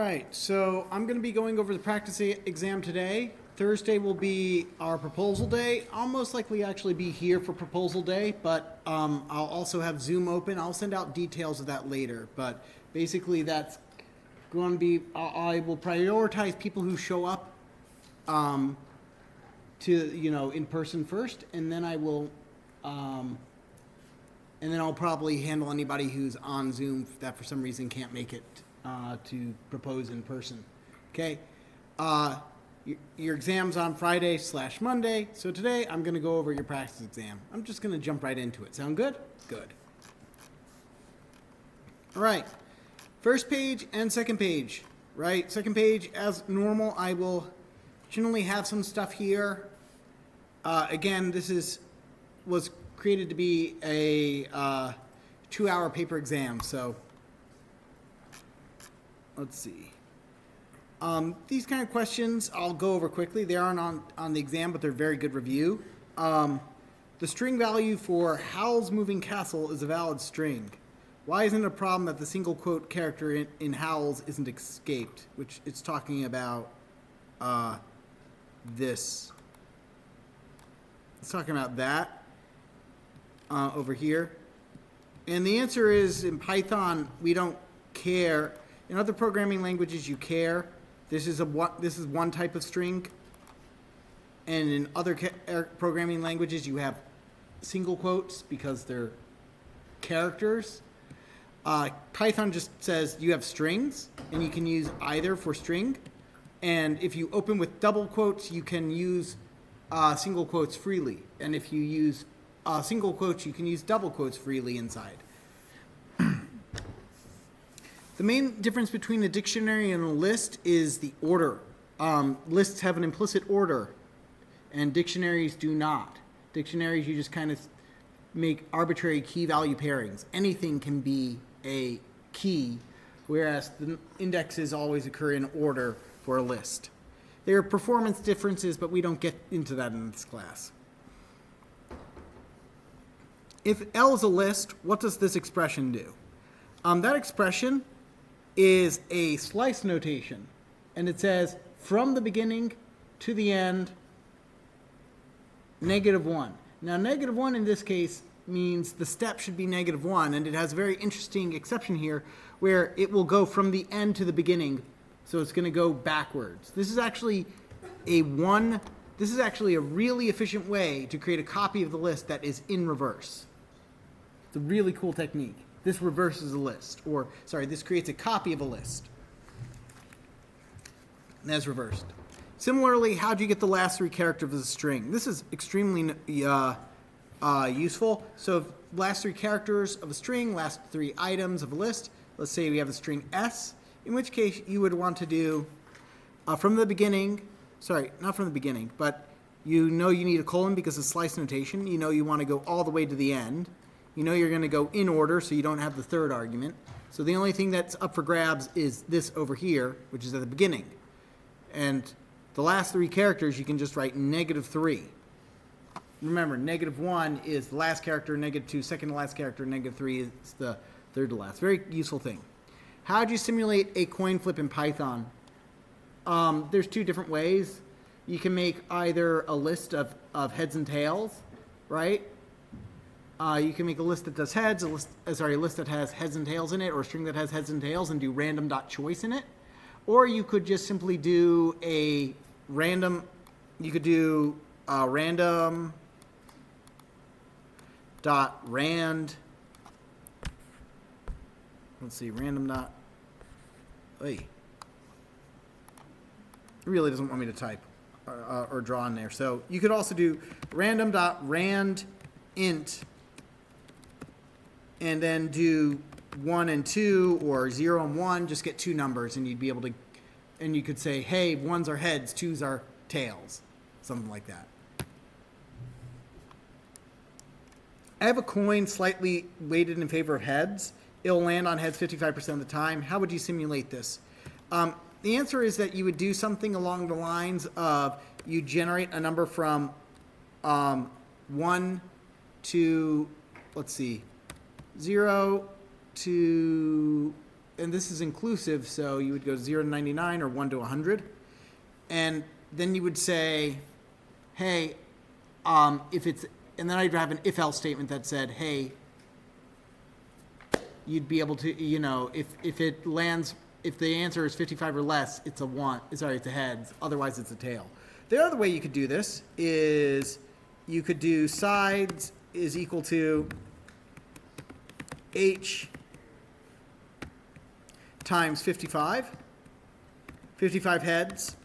right, so I'm going to be going over the practice exam today. Thursday will be our proposal day. I'll most likely actually be here for proposal day, but I'll also have Zoom open. I'll send out details of that later, but basically that's going to be, I will prioritize people who show up in person first, and then I will, and then I'll probably handle anybody who's on Zoom that for some reason can't make it to propose in person. Okay. Your exam's on Friday/Monday. So today I'm going to go over your practice exam. I'm just going to jump right into it. Sound good? Good. All right. First page and second page, right? Second page, as normal, I will generally have some stuff here. Again, this was created to be a 2-hour paper exam, so let's see. These kind of questions I'll go over quickly. They aren't on the exam, but they're very good review. The string value for Howl's Moving Castle is a valid string. Why isn't it a problem that the single quote character in Howl's isn't escaped? Which it's talking about this. It's talking about that over here. And the answer is, in Python, we don't care. In other programming languages, you care. This is one type of string. And in other programming languages, you have single quotes because they're characters. Python just says you have strings, and you can use either for string. And if you open with double quotes, you can use single quotes freely. And if you use single quotes, you can use double quotes freely inside. The main difference between a dictionary and a list is the order. Lists have an implicit order, and dictionaries do not. Dictionaries, you just kind of make arbitrary key value pairings. Anything can be a key, whereas the indexes always occur in order for a list. There are performance differences, but we don't get into that in this class. If L is a list, what does this expression do? That expression is a slice notation, and it says from the beginning to the end, -1. Now, -1 in this case means the step should be -1, and it has a very interesting exception here where it will go from the end to the beginning, so it's going to go backwards. This is actually a really efficient way to create a copy of the list that is in reverse. It's a really cool technique. This reverses a list, this creates a copy of a list. And that's reversed. Similarly, how do you get the last 3 characters of a string? This is extremely useful. So last 3 characters of a string, last 3 items of a list. Let's say we have the string S, in which case you would want to do from the beginning, not from the beginning, but you know you need a colon because of slice notation. You know you want to go all the way to the end. You know you're going to go in order, so you don't have the third argument. So the only thing that's up for grabs is this over here, which is at the beginning. And the last 3 characters, you can just write -3. Remember, -1 is the last character, -2, second to last character, -3 is the third to last. Very useful thing. How do you simulate a coin flip in Python? There's 2 different ways. You can make either a list of heads and tails, right? You can make a list that does heads, a list that has heads and tails in it, or a string that has heads and tails and do random.choice in it. Or you could just simply do random dot rand. Let's see, random dot. It really doesn't want me to type or draw in there. So you could also do random dot rand int and then do 1 and 2 or 0 and 1. Just get 2 numbers, and you'd be able to. And you could say, hey, 1s are heads, 2s are tails, something like that. I have a coin slightly weighted in favor of heads. It'll land on heads 55% of the time. How would you simulate this? The answer is that you would do something along the lines of you generate a number from 1 to, let's see, 0 to and this is inclusive, so you would go 0 to 99 or 1 to 100. And then you would say, hey, if it's, and then I'd have an if-else statement that said, hey, you'd be able to, you know, if it lands, if the answer is 55 or less, it's a one, sorry, it's a heads, otherwise it's a tail. The other way you could do this is you could do sides is equal to H times 55, 55 heads,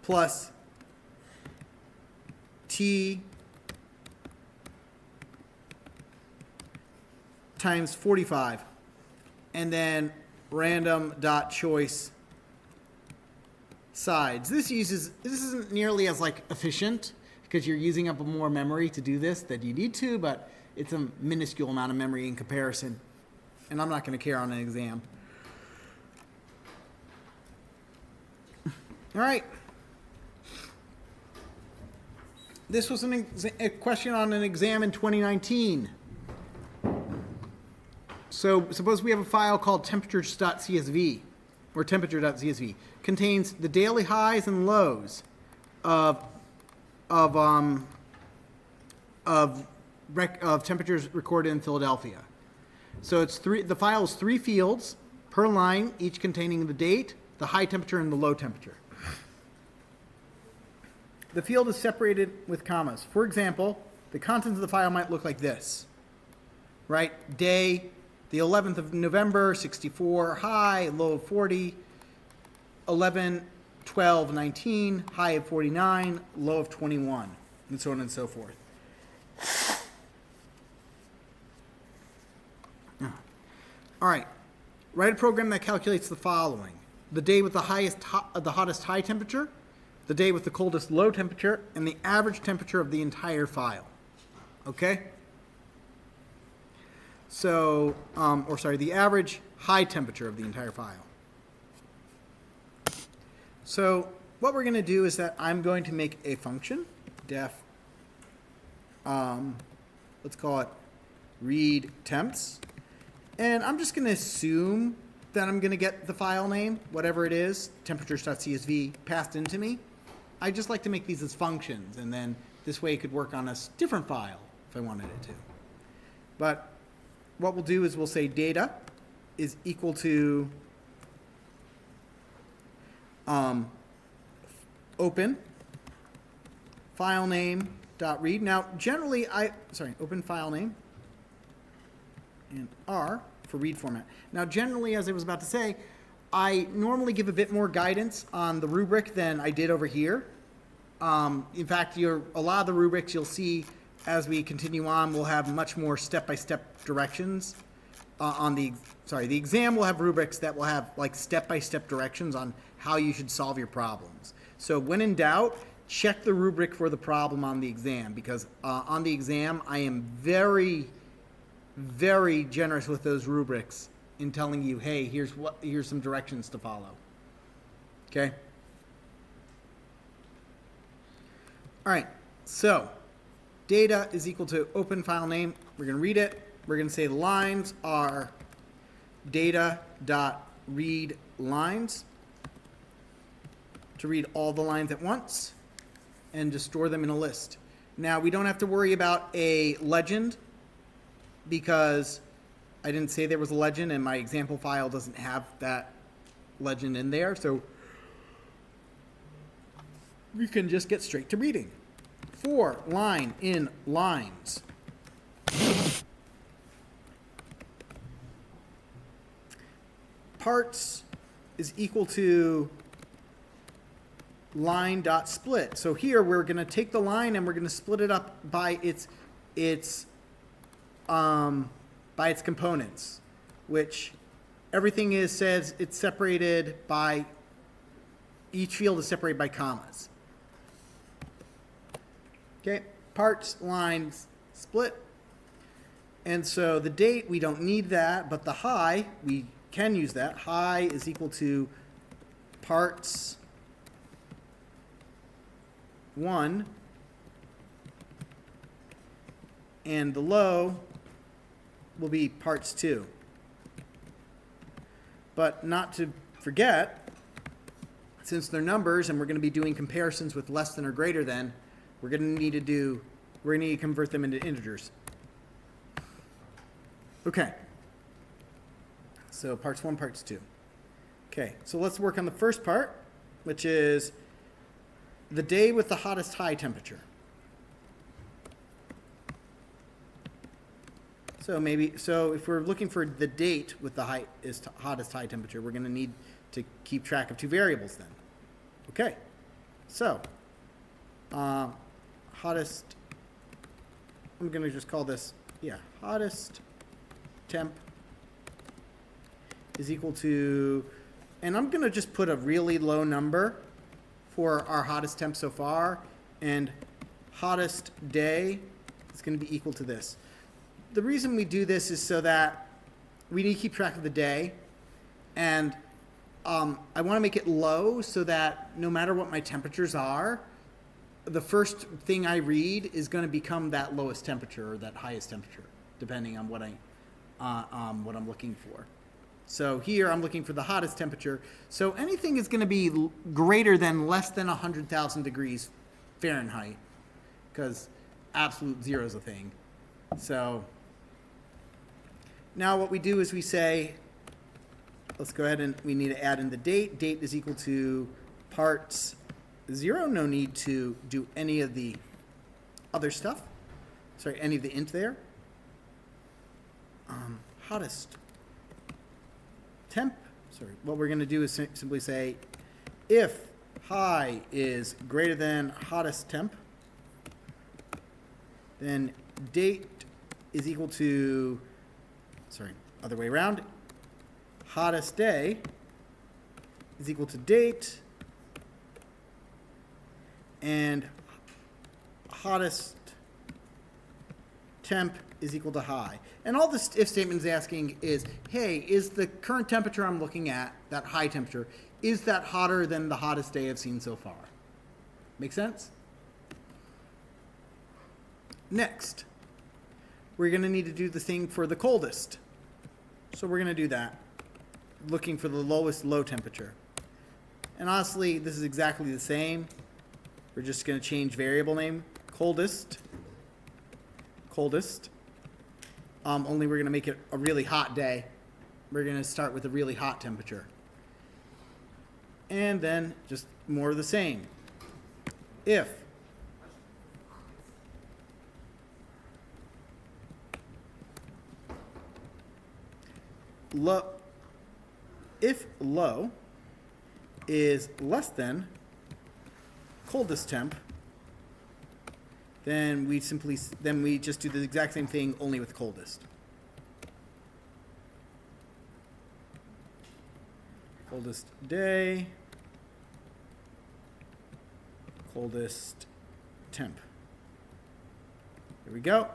plus T times 45, and then random dot choice sides. This isn't nearly as like efficient because you're using up more memory to do this than you need to, but it's a minuscule amount of memory in comparison, and I'm not going to care on an exam. All right. This was a question on an exam in 2019. So suppose we have a file called temperatures.csv, or temperature.csv, contains the daily highs and lows of temperatures recorded in Philadelphia. So it's the file is 3 fields per line, each containing the date, the high temperature, and the low temperature. The field is separated with commas. For example, the contents of the file might look like this, right? Day, the 11th of November, 64, high, low of 40, 11, 12, 19, high of 49, low of 21, and so on and so forth. All right, write a program that calculates the following: the day with the hottest high temperature, the day with the coldest low temperature, and the average temperature of the entire file. Okay? So, the average high temperature of the entire file. So what we're going to do is that I'm going to make a function, def, let's call it read temps. And I'm just going to assume that I'm going to get the file name, whatever it is, temperatures.csv, passed into me. I just like to make these as functions, and then this way it could work on a different file if I wanted it to. But what we'll do is we'll say data is equal to open file name dot read. Now generally open file name and R for read format. Now generally, as I was about to say, I normally give a bit more guidance on the rubric than I did over here. In fact, a lot of the rubrics you'll see as we continue on will have much more step-by-step directions. The exam will have rubrics that will have like step-by-step directions on how you should solve your problems. So when in doubt, check the rubric for the problem on the exam, because on the exam I am very, very generous with those rubrics in telling you, hey, here's some directions to follow. Okay? All right, so data is equal to open file name. We're going to read it. We're going to say the lines are data.read lines to read all the lines at once and to store them in a list. Now, we don't have to worry about a legend because I didn't say there was a legend and my example file doesn't have that legend in there. So we can just get straight to reading. For line in lines. Parts is equal to line.split. So here we're going to take the line and we're going to split it up by its components, which everything says it's separated by, each field is separated by commas. Okay, parts, lines, split. And so the date, we don't need that, but the high, we can use that. High is equal to parts 1, and the low will be parts 2. But not to forget, since they're numbers and we're going to be doing comparisons with less than or greater than, we're going to need to convert them into integers. Okay. So parts 1, parts 2. Okay, so let's work on the first part, which is the day with the hottest high temperature. So if we're looking for the date with the hottest high temperature, we're going to need to keep track of two variables then. Okay, so hottest, I'm going to just call this, hottest temp is equal to, and I'm going to just put a really low number for our hottest temp so far, and hottest day is going to be equal to this. The reason we do this is so that we need to keep track of the day, and I want to make it low so that no matter what my temperatures are, the first thing I read is going to become that lowest temperature or that highest temperature, depending on what I'm looking for. So here I'm looking for the hottest temperature. So anything is going to be greater than less than 100,000 degrees Fahrenheit, because absolute zero is a thing. So now what we do is we say, let's go ahead and we need to add in the date. Date is equal to parts 0. No need to do any of the other stuff. Sorry, any of the int there. Hottest temp. Sorry, what we're going to do is simply say if high is greater than hottest temp, then date is equal to, other way around, hottest day is equal to date, and hottest temp is equal to high. And all this if statement is asking is, hey, is the current temperature I'm looking at, that high temperature, is that hotter than the hottest day I've seen so far? Make sense? Next, we're going to need to do the thing for the coldest. So we're going to do that, looking for the lowest low temperature. And honestly, this is exactly the same. We're just going to change variable name, coldest. Only we're going to make it a really hot day. We're going to start with a really hot temperature. And then just more of the same. If low is less than coldest temp, then we just do the exact same thing, only with coldest. Coldest day, coldest temp. Here we go.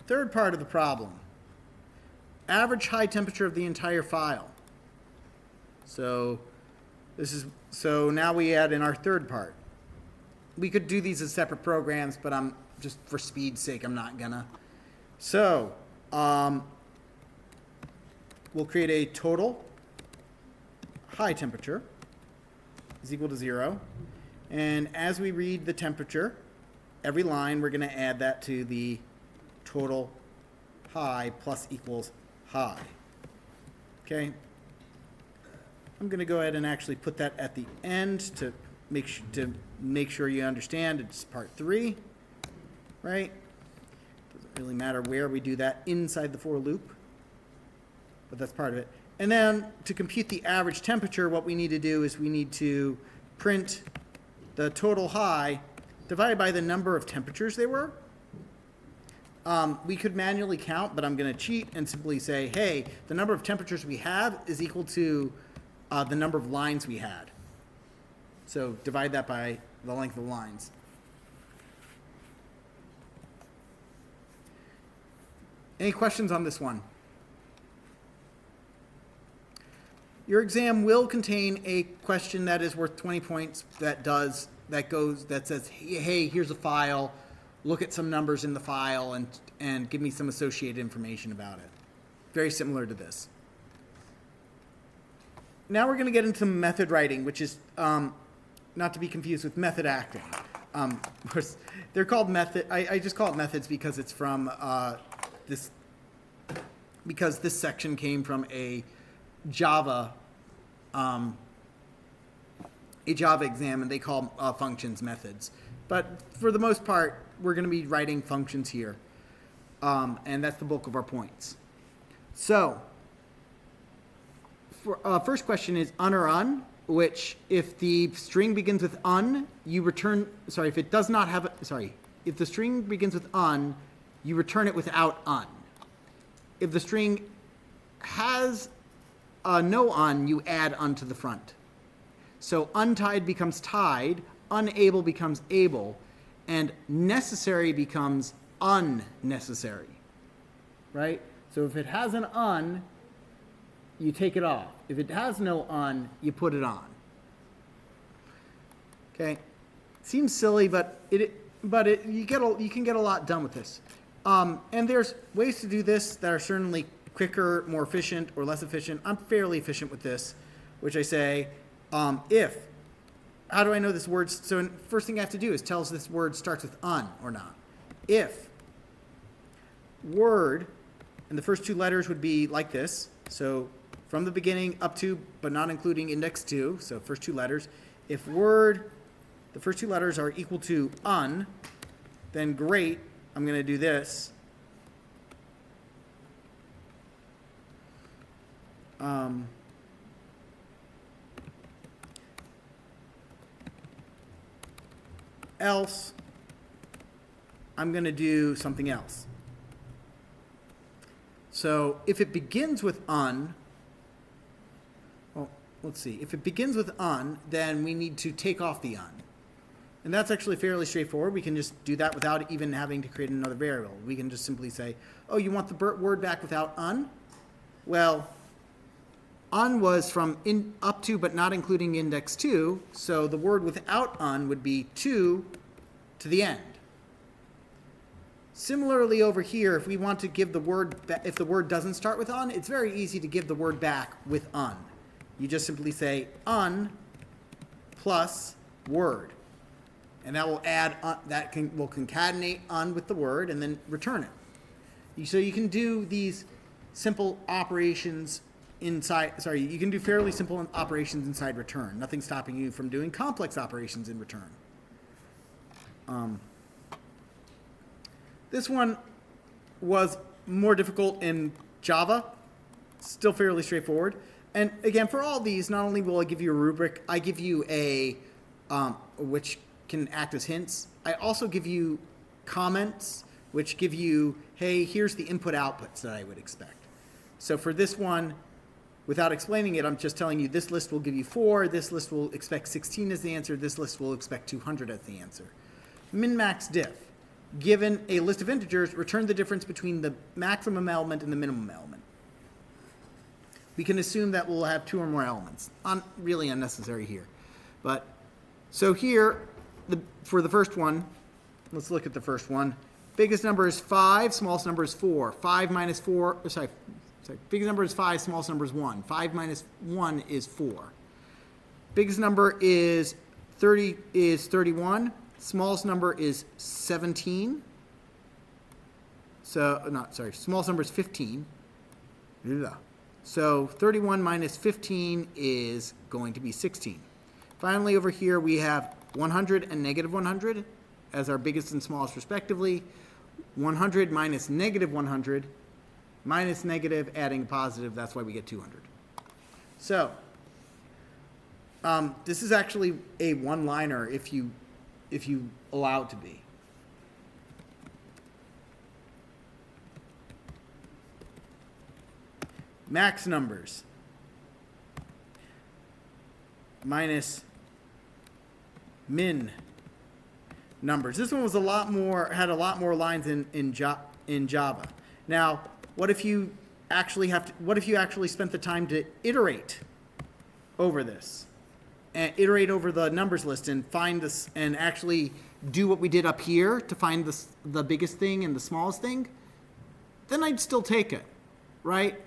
Third part of the problem. Average high temperature of the entire file. So now we add in our third part. We could do these as separate programs, but I'm just for speed's sake, I'm not gonna. So we'll create a total high temperature is equal to 0. And as we read the temperature, every line we're gonna add that to the total high plus equals high. Okay. I'm gonna go ahead and actually put that at the end to make sure you understand it's part 3, right? Doesn't really matter where we do that inside the for loop, but that's part of it. And then to compute the average temperature, what we need to do is we need to print the total high divided by the number of temperatures they were. We could manually count, but I'm going to cheat and simply say, hey, the number of temperatures we have is equal to the number of lines we had. So divide that by the length of the lines. Any questions on this one? Your exam will contain a question that is worth 20 points that says, hey, here's a file, look at some numbers in the file and give me some associated information about it. Very similar to this. now we're going to get into method writing, which is not to be confused with method acting. They're called method. I just call it methods because it's from this. Because this section came from a Java exam, and they call functions methods. But for the most part, we're going to be writing functions here, and that's the bulk of our points. So, first question is un or un, which if the string begins with un, you return. Sorry, if it does not have. If the string begins with un, you return it without un. If the string has no un, you add un to the front. So untied becomes tied, unable becomes able, and necessary becomes unnecessary, right? So if it has an un, you take it off. If it has no un, you put it on. Okay, seems silly, but you can get a lot done with this. And there's ways to do this that are certainly quicker, more efficient, or less efficient. I'm fairly efficient with this, which I say, if. How do I know this word? So first thing I have to do is tell us this word starts with un or not. If word, and the first two letters would be like this. So from the beginning up to, but not including index 2, so first two letters. If word, the first two letters are equal to un, then great. I'm going to do this. Else, I'm going to do something else. So if it begins with un, well, let's see. If it begins with un, then we need to take off the un. And that's actually fairly straightforward. We can just do that without even having to create another variable. We can just simply say, oh, you want the word back without un? Well, un was from up to but not including index 2, so the word without un would be 2 to the end. Similarly over here, if we want to give the word, if the word doesn't start with un, it's very easy to give the word back with un. You just simply say un plus word. And that will add, will concatenate un with the word and then return it. So you can do these simple operations inside, you can do fairly simple operations inside return. Nothing stopping you from doing complex operations in return. This one was more difficult in Java, still fairly straightforward. And again, for all these, not only will I give you a rubric, I give you a, which can act as hints. I also give you comments, which give you, hey, here's the input outputs that I would expect. So for this one, without explaining it, I'm just telling you this list will give you 4, this list will expect 16 as the answer, this list will expect 200 as the answer. Min-max diff. Given a list of integers, return the difference between the maximum element and the minimum element. We can assume that we'll have 2 or more elements. Really unnecessary here. But so here, for the first one, let's look at the first one. Biggest number is 5, smallest number is 4. 5 minus 4, biggest number is 5, smallest number is 1. 5 minus 1 is 4. Biggest number is 31. Smallest number is 17. Smallest number is 15. So 31 minus 15 is going to be 16. Finally, over here we have 100 and negative 100 as our biggest and smallest respectively. 100 minus negative 100 minus negative, adding positive, that's why we get 200. So this is actually a one-liner if you allow it to be. Max numbers minus min numbers. This one was had a lot more lines in Java. Now, what if you actually spent the time to iterate over this? And iterate over the numbers list and find this and actually do what we did up here to find the biggest thing and the smallest thing, then I'd still take it, right?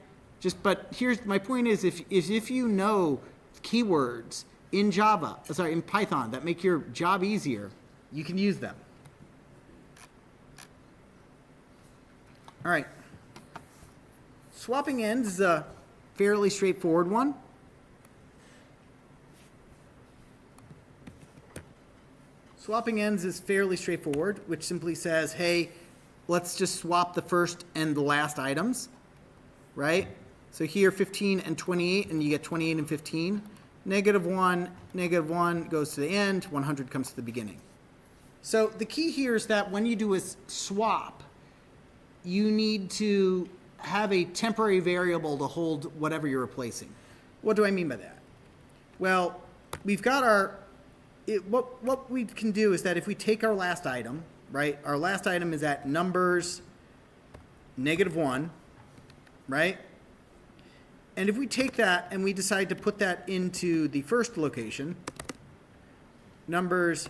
But here's my point is if you know keywords in in Python that make your job easier, you can use them. All right. Swapping ends is a fairly straightforward one. Swapping ends is fairly straightforward, which simply says, hey, let's just swap the first and the last items, right? So here 15 and 28, and you get 28 and 15. -1 goes to the end, 100 comes to the beginning. So the key here is that when you do a swap, you need to have a temporary variable to hold whatever you're replacing. What do I mean by that? Well, we've got what we can do is that if we take our last item, right? Our last item is at numbers -1, right? And if we take that and we decide to put that into the first location, numbers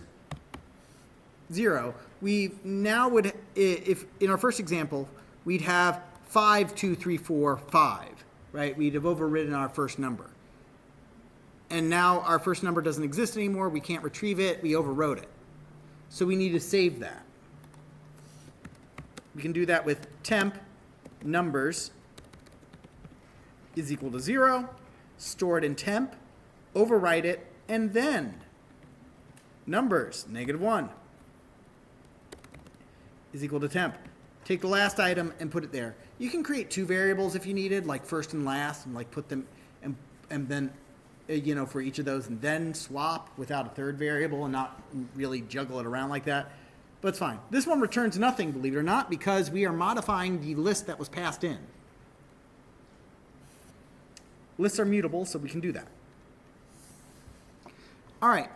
0, we now would, if in our first example, we'd have 5, 2, 3, 4, 5, right? We'd have overridden our first number. And now our first number doesn't exist anymore. We can't retrieve it. We overwrote it. So we need to save that. We can do that with temp numbers is equal to 0, store it in temp, overwrite it, and then numbers -1 is equal to temp. Take the last item and put it there. You can create two variables if you needed, like first and last, and like put them and then for each of those, and then swap without a third variable and not really juggle it around like that. But it's fine. This one returns nothing, believe it or not, because we are modifying the list that was passed in. Lists are mutable, so we can do that. All right,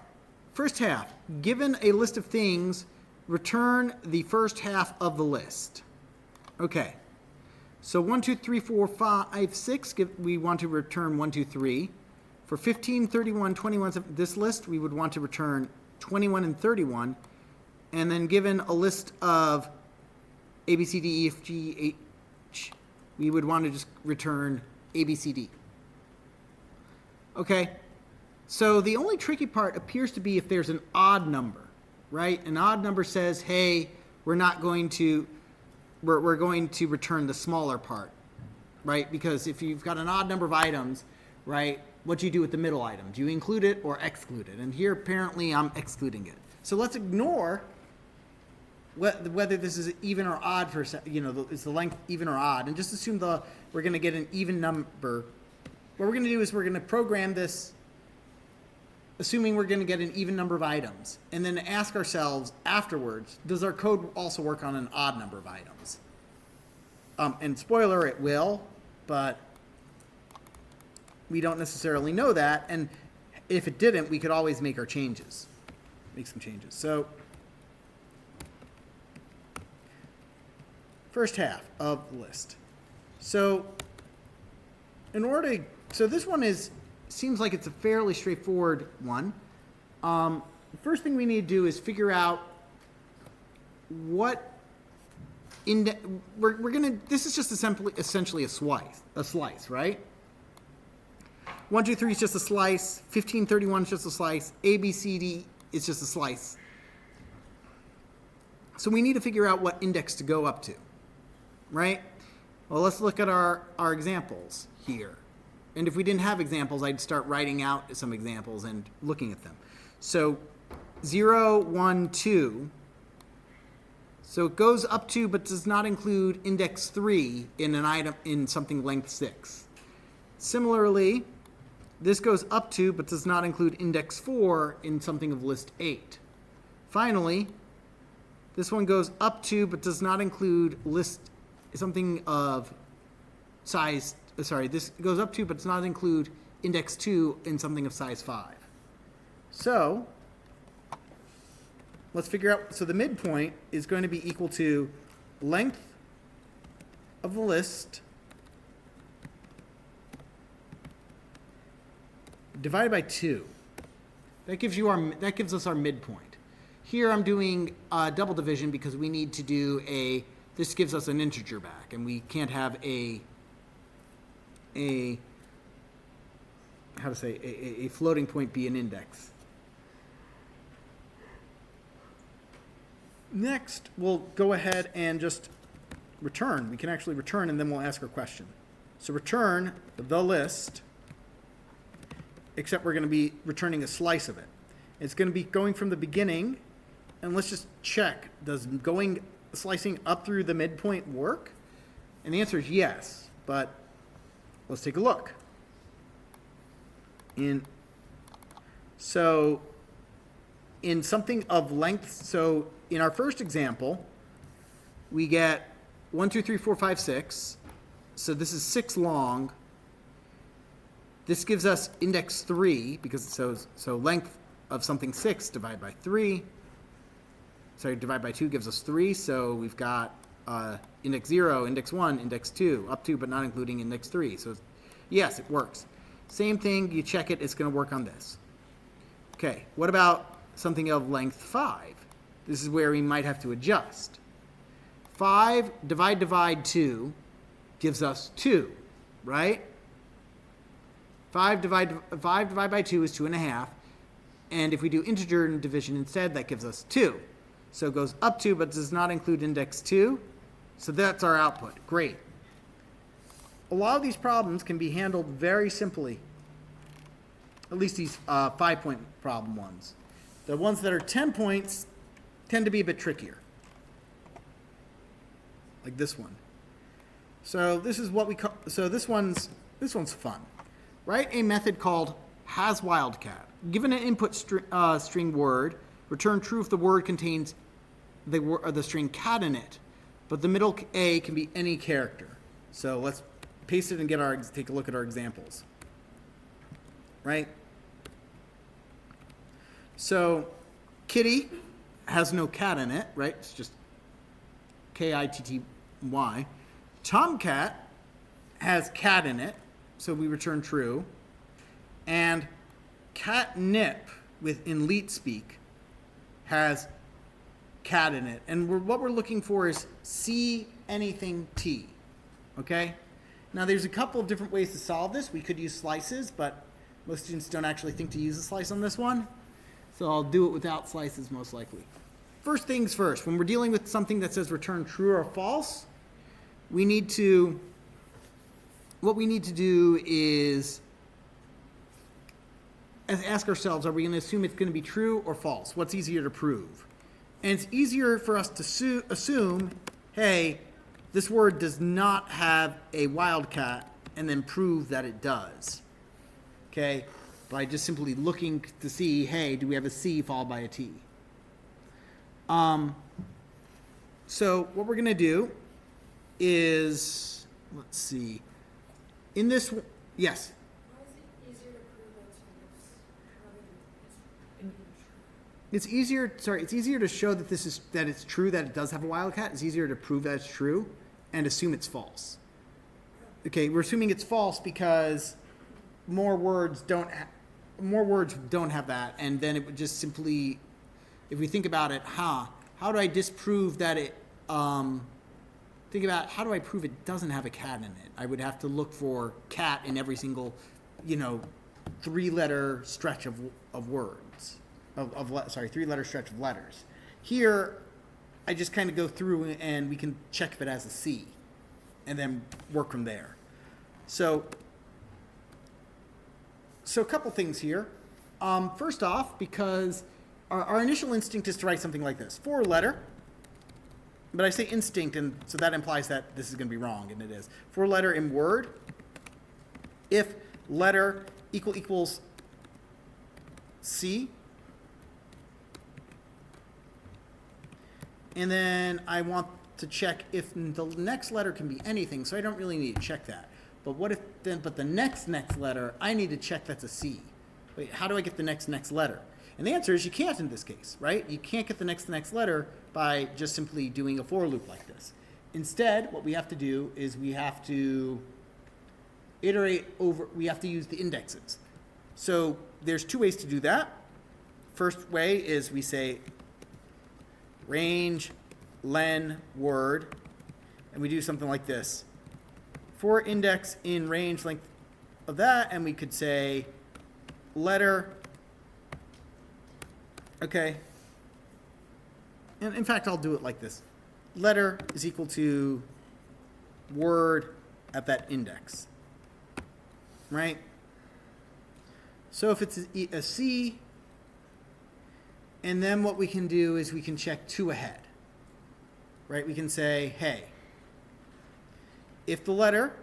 first half. Given a list of things, return the first half of the list. Okay, so 1, 2, 3, 4, 5, 6, we want to return 1, 2, 3. For 15, 31, 21, this list, we would want to return 21 and 31. And then given a list of A, B, C, D, E, F, G, H, we would want to just return A, B, C, D. Okay, so the only tricky part appears to be if there's an odd number, right? An odd number says, hey, we're going to return the smaller part, right? Because if you've got an odd number of items, right, what do you do with the middle item? Do you include it or exclude it? And here, apparently, I'm excluding it. So let's ignore whether this is even or odd for, is the length even or odd, and just assume we're going to get an even number. What we're going to do is we're going to program this assuming we're going to get an even number of items, and then ask ourselves afterwards, does our code also work on an odd number of items? And spoiler, it will, but we don't necessarily know that, and if it didn't, we could always make some changes. So first half of the list. So this one seems like it's a fairly straightforward one. The first thing we need to do is figure out what this is just essentially a slice, right? 1, 2, 3 is just a slice. 15, 31 is just a slice. A, B, C, D is just a slice. So we need to figure out what index to go up to, right? Well, let's look at our examples here. And if we didn't have examples, I'd start writing out some examples and looking at them. So 0, 1, 2. So it goes up to but does not include index 3 in an item in something length 6. Similarly, this goes up to but does not include index 4 in something of list 8. Finally, this one goes up to but does not include something of size. This goes up to but does not include index 2 in something of size 5. So let's figure out. So the midpoint is going to be equal to length of the list divided by 2. That gives us our midpoint. Here I'm doing double division because we need to do this gives us an integer back, and we can't have how to say, a floating point be an index. Next, we'll go ahead and just return. We can actually return, and then we'll ask our question. So return the list, except we're going to be returning a slice of it. It's going to be going from the beginning, and let's just check, does slicing up through the midpoint work? And the answer is yes, but let's take a look. So in something of length, so in our first example, we get 1, 2, 3, 4, 5, 6. So this is 6 long. This gives us index 3, because so length of something 6 divided by 3. Sorry, divide by 2 gives us 3. So we've got index 0, index 1, index 2, up to but not including index 3. So yes, it works. Same thing, you check it, it's going to work on this. Okay, what about something of length 5? This is where we might have to adjust. 5 divide 2 gives us 2, right? 5 divide by 2 is 2.5. And if we do integer division instead, that gives us 2. So it goes up to, but does not include index 2. So that's our output. Great. A lot of these problems can be handled very simply. At least these 5-point problem ones. The ones that are 10 points tend to be a bit trickier. Like this one. So this is what we call, so this one's fun. Write a method called hasWildcat. Given an input string word, return true if the word contains the string cat in it, but the middle A can be any character. So let's paste it and take a look at our examples. Right? So kitty has no cat in it, right? It's just Kitty. Tomcat has cat in it, so we return true. And catnip in leet speak has cat in it. And what we're looking for is C anything T. Okay? Now there's a couple of different ways to solve this. We could use slices, but most students don't actually think to use a slice on this one. So I'll do it without slices most likely. First things first, when we're dealing with something that says return true or false, what we need to do is ask ourselves, are we going to assume it's going to be true or false? What's easier to prove? And it's easier for us to assume, hey, this word does not have a wildcat, and then prove that it does. Okay? By just simply looking to see, hey, do we have a C followed by a T? So what we're going to do is, let's see, in this, yes? Why is it easier to prove It's easier to show that that it's true that it does have a wildcat. It's easier to prove that it's true and assume it's false. Okay, we're assuming it's false because more words don't have that, and then it would just simply, if we think about it, how do I disprove that it, think about how do I prove it doesn't have a cat in it? I would have to look for cat in every single, 3-letter stretch of words, 3-letter stretch of letters. Here, I just kind of go through and we can check if it has a C, and then work from there. So a couple things here. First off, because our initial instinct is to write something like this. 4-letter, but I say instinct, and so that implies that this is going to be wrong, and it is. 4-letter in Word, if letter equals C, and then I want to check if the next letter can be anything, so I don't really need to check that. But but the next letter, I need to check that's a C. Wait, how do I get the next letter? And the answer is you can't in this case, right? You can't get the next letter by just simply doing a for loop like this. Instead, what we have to do is we have to we have to use the indexes. So there's 2 ways to do that. First way is we say range len word, and we do something like this. For index in range length of that, and we could say letter, okay, and in fact, I'll do it like this. Letter is equal to word at that index, right? So if it's a C, and then what we can do is we can check 2 ahead, right? We can say, hey, if the letter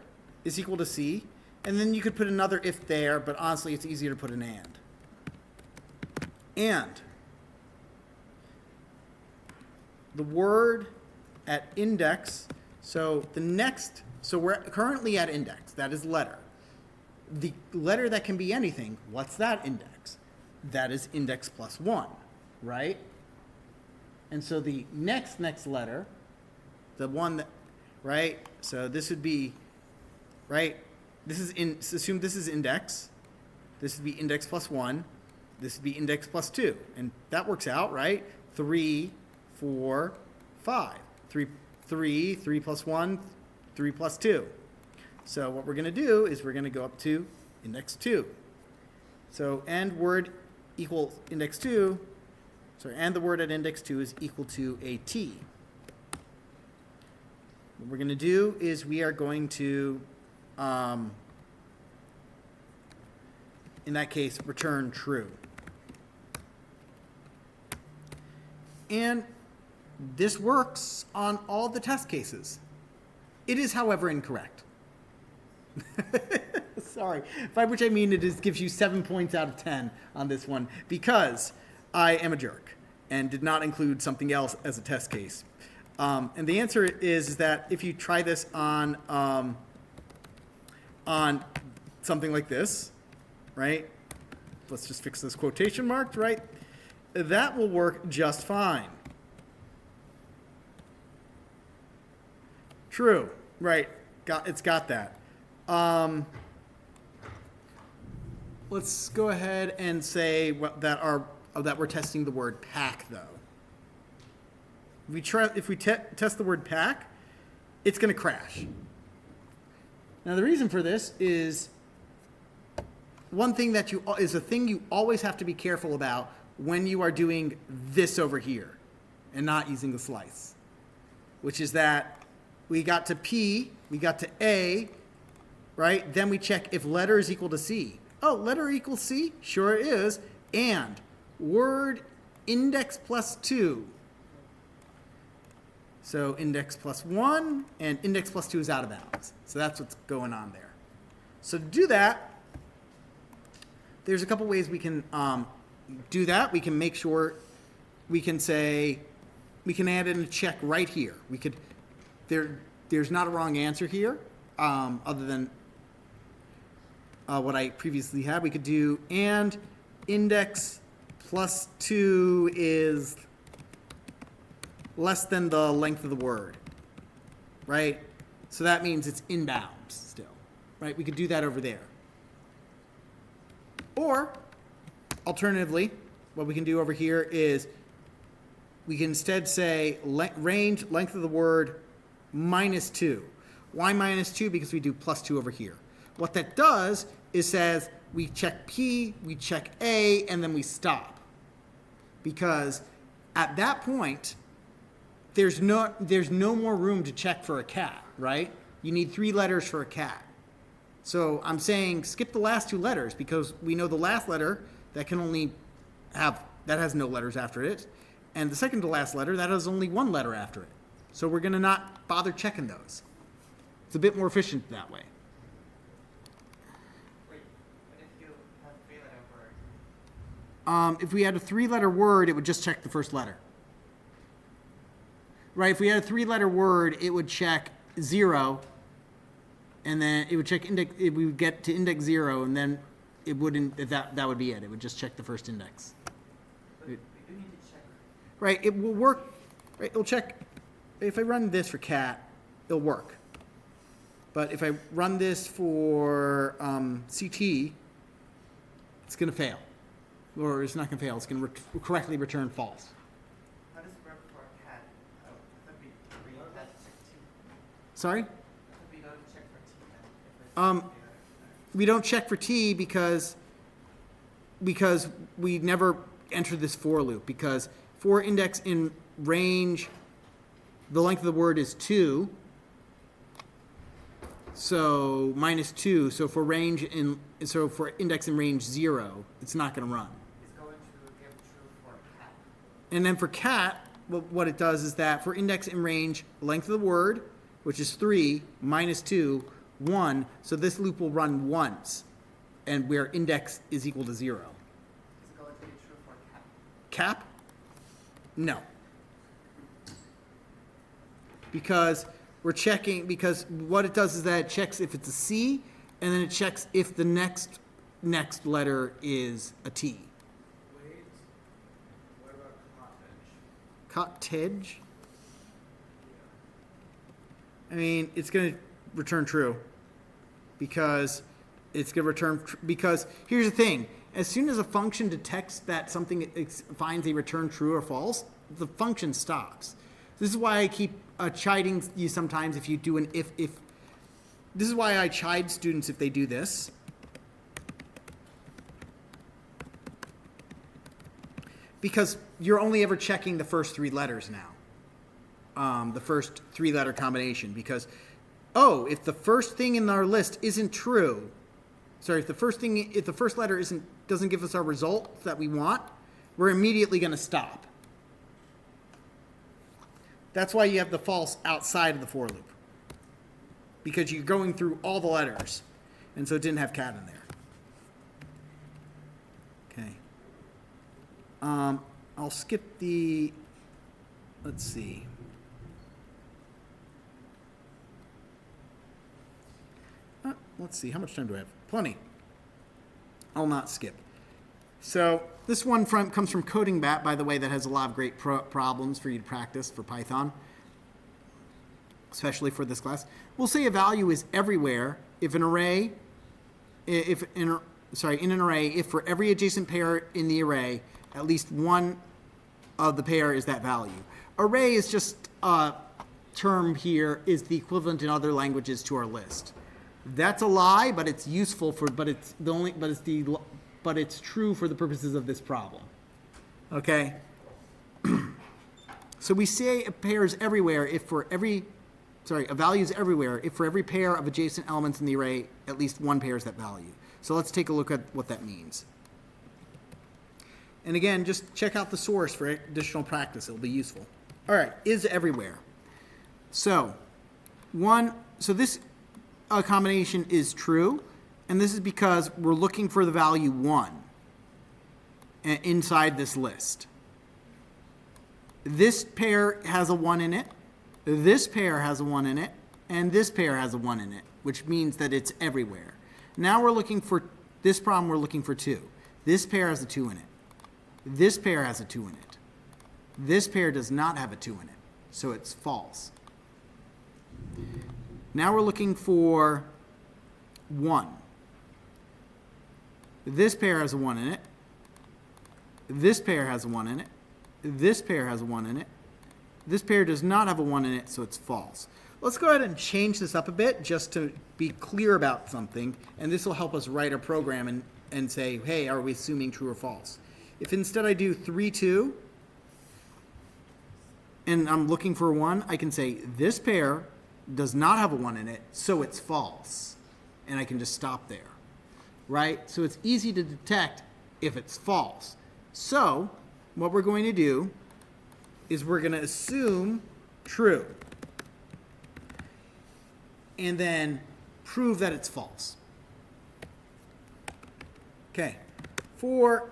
is equal to C, and then you could put another if there, but honestly, it's easier to put an and. And the word at index, so the next, so we're currently at index, that is letter. The letter that can be anything, what's that index? That is index plus 1, right? And so the next letter, the one that, right? So this would be, right? This is assume this is index. This would be index plus 1. This would be index plus 2. And that works out, right? 3, 4, 5. 3 plus 1, 3 plus 2. So what we're going to do is we're going to go up to index 2. So and word equals index 2. So and the word at index 2 is equal to a T. What we're going to do is we are going to, in that case, return true. And this works on all the test cases. It is, however, incorrect. Sorry. By which I mean it is gives you 7 points out of 10 on this one because I am a jerk and did not include something else as a test case. And the answer is that if you try this on something like this, right? Let's just fix this quotation mark, right? That will work just fine. True, right? It's got that. Let's go ahead and say that we're testing the word pack, though. If we test the word pack, it's going to crash. Now, the reason for this is one thing that is a thing you always have to be careful about when you are doing this over here and not using the slice, which is that we got to P, we got to A, right? Then we check if letter is equal to C. Oh, letter equals C? Sure it is. And word index plus 2. So index plus 1 and index plus 2 is out of bounds. So that's what's going on there. So to do that, there's a couple ways we can do that. We can make sure we can say, we can add in a check right here. We could, there's not a wrong answer here other than what I previously had. We could do and index plus 2 is less than the length of the word, right? So that means it's inbounds still, right? We could do that over there. Or, alternatively, what we can do over here is we can instead say range, length of the word, minus 2. Why minus 2? Because we do plus 2 over here. What that does is says we check P, we check A, and then we stop. Because at that point, there's no more room to check for a cat, right? You need 3 letters for a cat. So I'm saying skip the last 2 letters because we know the last letter that has no letters after it, and the second to last letter that has only 1 letter after it. So we're going to not bother checking those. It's a bit more efficient that way. Wait, but if you have 3-letter word? If we had a 3-letter word, it would just check the first letter. Right, if we had a 3-letter word, it would check 0, and then it would check index. We would get to index 0, and then it wouldn't. That would be it. It would just check the first index. But we do need to check. Right, it will work. Right, it'll check. If I run this for cat, it'll work. But if I run this for CT, it's going to fail, or it's not going to fail. It's going to correctly return false. How does it work for a cat? Oh, I thought we had to check T. Sorry? I thought we don't check for T then. If it's 3-letter. We don't check for T because because we never enter this for loop, because for index in range, the length of the word is 2. So minus 2. So for index in range 0, it's not going to run. It's going to give true for cat. And then for cat, what it does is that for index in range, length of the word, which is 3, minus 2, 1. So this loop will run once, and where index is equal to 0. It's going to be true for cat. Cap? No. Because we're checking, because what it does is that it checks if it's a C, and then it checks if the next letter is a T. Wait, what about cottage? Cottage? I mean, it's going to return true. Because it's going to return, because here's the thing. As soon as a function detects that something finds a return true or false, the function stops. This is why I keep chiding you sometimes if you do an if. This is why I chide students if they do this. Because you're only ever checking the first 3 letters now. The first 3-letter combination. Because, if the first thing in our list isn't true, if the first letter doesn't give us our result that we want, we're immediately going to stop. That's why you have the false outside of the for loop. Because you're going through all the letters. And so it didn't have cat in there. Okay. I'll skip the, let's see. Let's see, how much time do I have? Plenty. I'll not skip. So this one comes from CodingBat, by the way, that has a lot of great problems for you to practice for Python, especially for this class. We'll say a value is everywhere if in an array, if for every adjacent pair in the array, at least one of the pair is that value. Array is just a term here, is the equivalent in other languages to our list. That's a lie, but it's useful but it's true for the purposes of this problem. Okay? So we say a pair is everywhere if a value is everywhere if for every pair of adjacent elements in the array, at least one pair is that value. So let's take a look at what that means. And again, just check out the source for additional practice. It'll be useful. All right, is everywhere. So this combination is true, and this is because we're looking for the value 1 inside this list. This pair has a 1 in it, this pair has a 1 in it, and this pair has a 1 in it, which means that it's everywhere. Now we're looking for, this problem we're looking for 2. This pair has a 2 in it. This pair has a 2 in it. This pair does not have a 2 in it, so it's false. Now we're looking for 1. This pair has a 1 in it. This pair has a 1 in it. This pair has a 1 in it. This pair does not have a 1 in it, so it's false. Let's go ahead and change this up a bit just to be clear about something, and this will help us write a program and say, hey, are we assuming true or false? If instead I do 3, 2, and I'm looking for 1, I can say this pair does not have a 1 in it, so it's false. And I can just stop there, right? So it's easy to detect if it's false. So what we're going to do is we're going to assume true and then prove that it's false. Okay.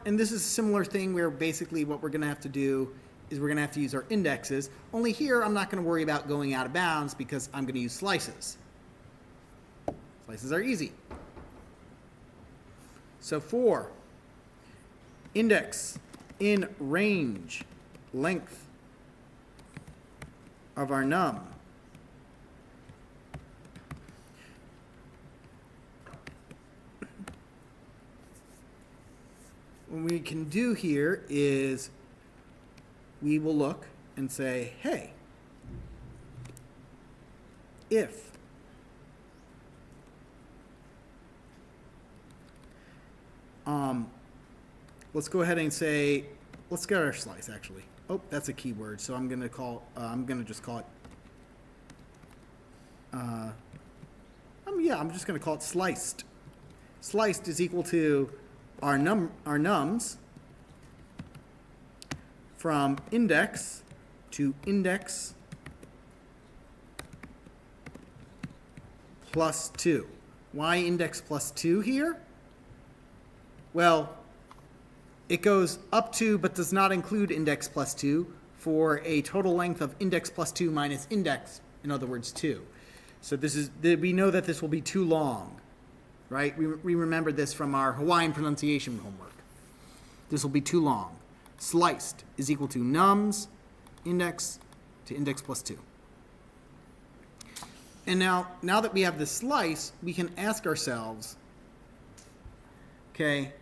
And this is a similar thing where basically what we're going to have to do is we're going to have to use our indexes. Only here, I'm not going to worry about going out of bounds because I'm going to use slices. Slices are easy. So for index in range length of our num, what we can do here is we will look and say, hey, if let's go ahead and say, let's get our slice actually. Oh, that's a keyword, so I'm gonna just call it. I'm just gonna call it sliced. Sliced is equal to our nums from index to index plus 2. Why index plus 2 here? Well, it goes up to but does not include index plus 2 for a total length of index plus 2 minus index, in other words, 2. So we know that this will be too long, right? We remembered this from our Hawaiian pronunciation homework. This will be too long. Sliced is equal to nums index to index plus 2. And now that we have this slice, we can ask ourselves, okay,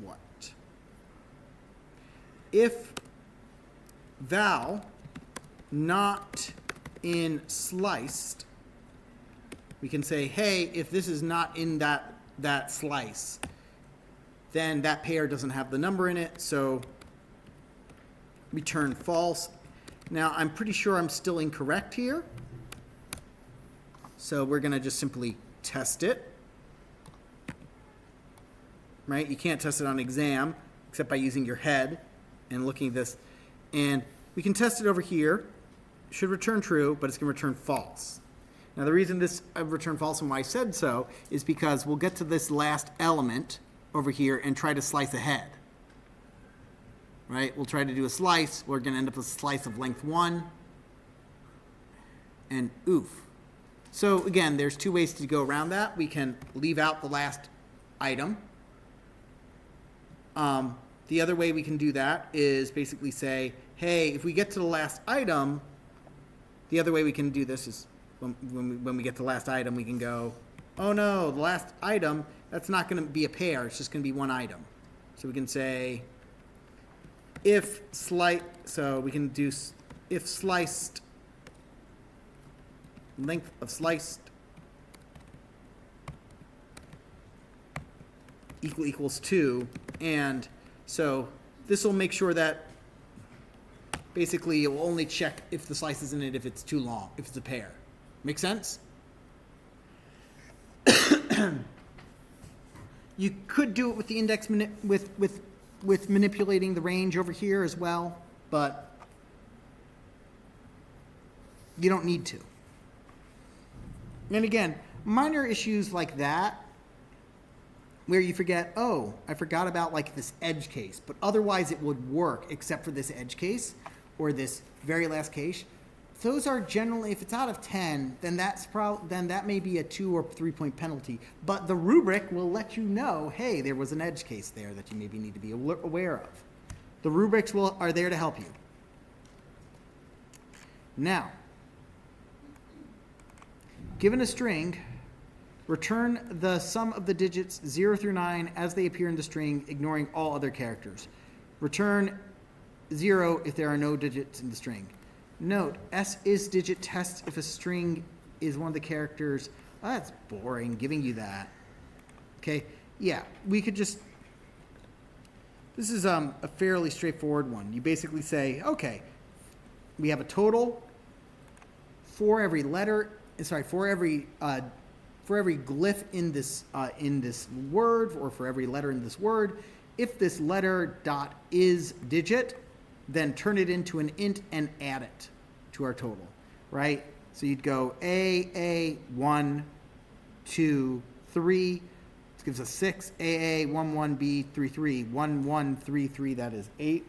what? If val not in sliced, we can say, hey, if this is not in that slice, then that pair doesn't have the number in it, so return false. Now, I'm pretty sure I'm still incorrect here, so we're going to just simply test it. Right? You can't test it on exam except by using your head and looking at this. And we can test it over here. It should return true, but it's going to return false. Now, the reason this returned false and why I said so is because we'll get to this last element over here and try to slice ahead. Right? We'll try to do a slice. We're going to end up with a slice of length 1. And oof. So, again, there's two ways to go around that. We can leave out the last item. The other way we can do that is basically say, hey, if we get to the last item, the other way we can do this is when we get to the last item, we can go, oh no, the last item, that's not going to be a pair. It's just going to be one item. So we can say if sliced length of sliced equals 2, and so this will make sure that basically it will only check if the slice is in it if it's too long, if it's a pair. Make sense? You could do it with the index with manipulating the range over here as well, but you don't need to. And again, minor issues like that, where you forget, oh, I forgot about like this edge case, but otherwise it would work except for this edge case or this very last case. Those are generally, if it's out of 10, then that may be a 2 or 3 point penalty. But the rubric will let you know, hey, there was an edge case there that you maybe need to be aware of. The rubrics are there to help you. Now, given a string, return the sum of the digits 0 through 9 as they appear in the string, ignoring all other characters. Return 0 if there are no digits in the string. Note, sIsDigit tests if a string is one of the characters. Oh, that's boring, giving you that. Okay, yeah, we could just, this is a fairly straightforward one. You basically say, okay, we have a total for every letter, for every glyph in this word, or for every letter in this word. If this letter dot is digit, then turn it into an int and add it to our total, right? So you'd go A, 1, 2, 3. This gives us 6. A, 1, 1, B, 3, 3. 1, 1, 3, 3, that is 8.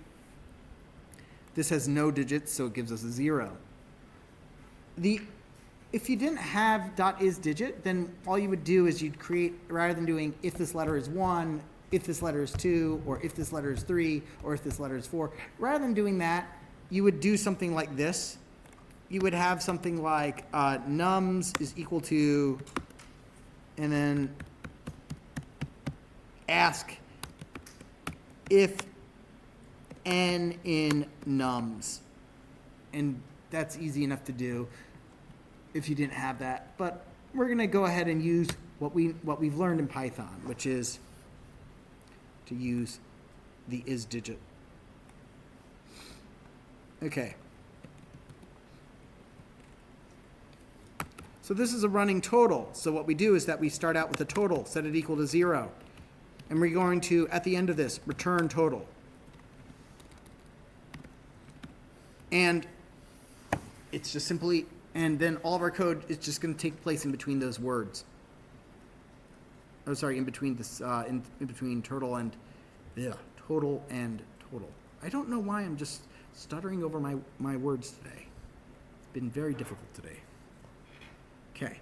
This has no digits, so it gives us a 0. If you didn't have dot is digit, then all you would do is you'd create, rather than doing if this letter is 1, if this letter is 2, or if this letter is 3, or if this letter is 4, rather than doing that, you would do something like this. You would have something like nums is equal to, and then ask if n in nums. And that's easy enough to do if you didn't have that. But we're going to go ahead and use what we've learned in Python, which is to use the is digit. Okay. So this is a running total. So what we do is that we start out with a total, set it equal to 0. And we're going to, at the end of this, return total. And it's just simply, and then all of our code is just going to take place in between those words. Oh, sorry, in between this, in between turtle and, total and total. I don't know why I'm just stuttering over my words today. It's been very difficult today. Okay.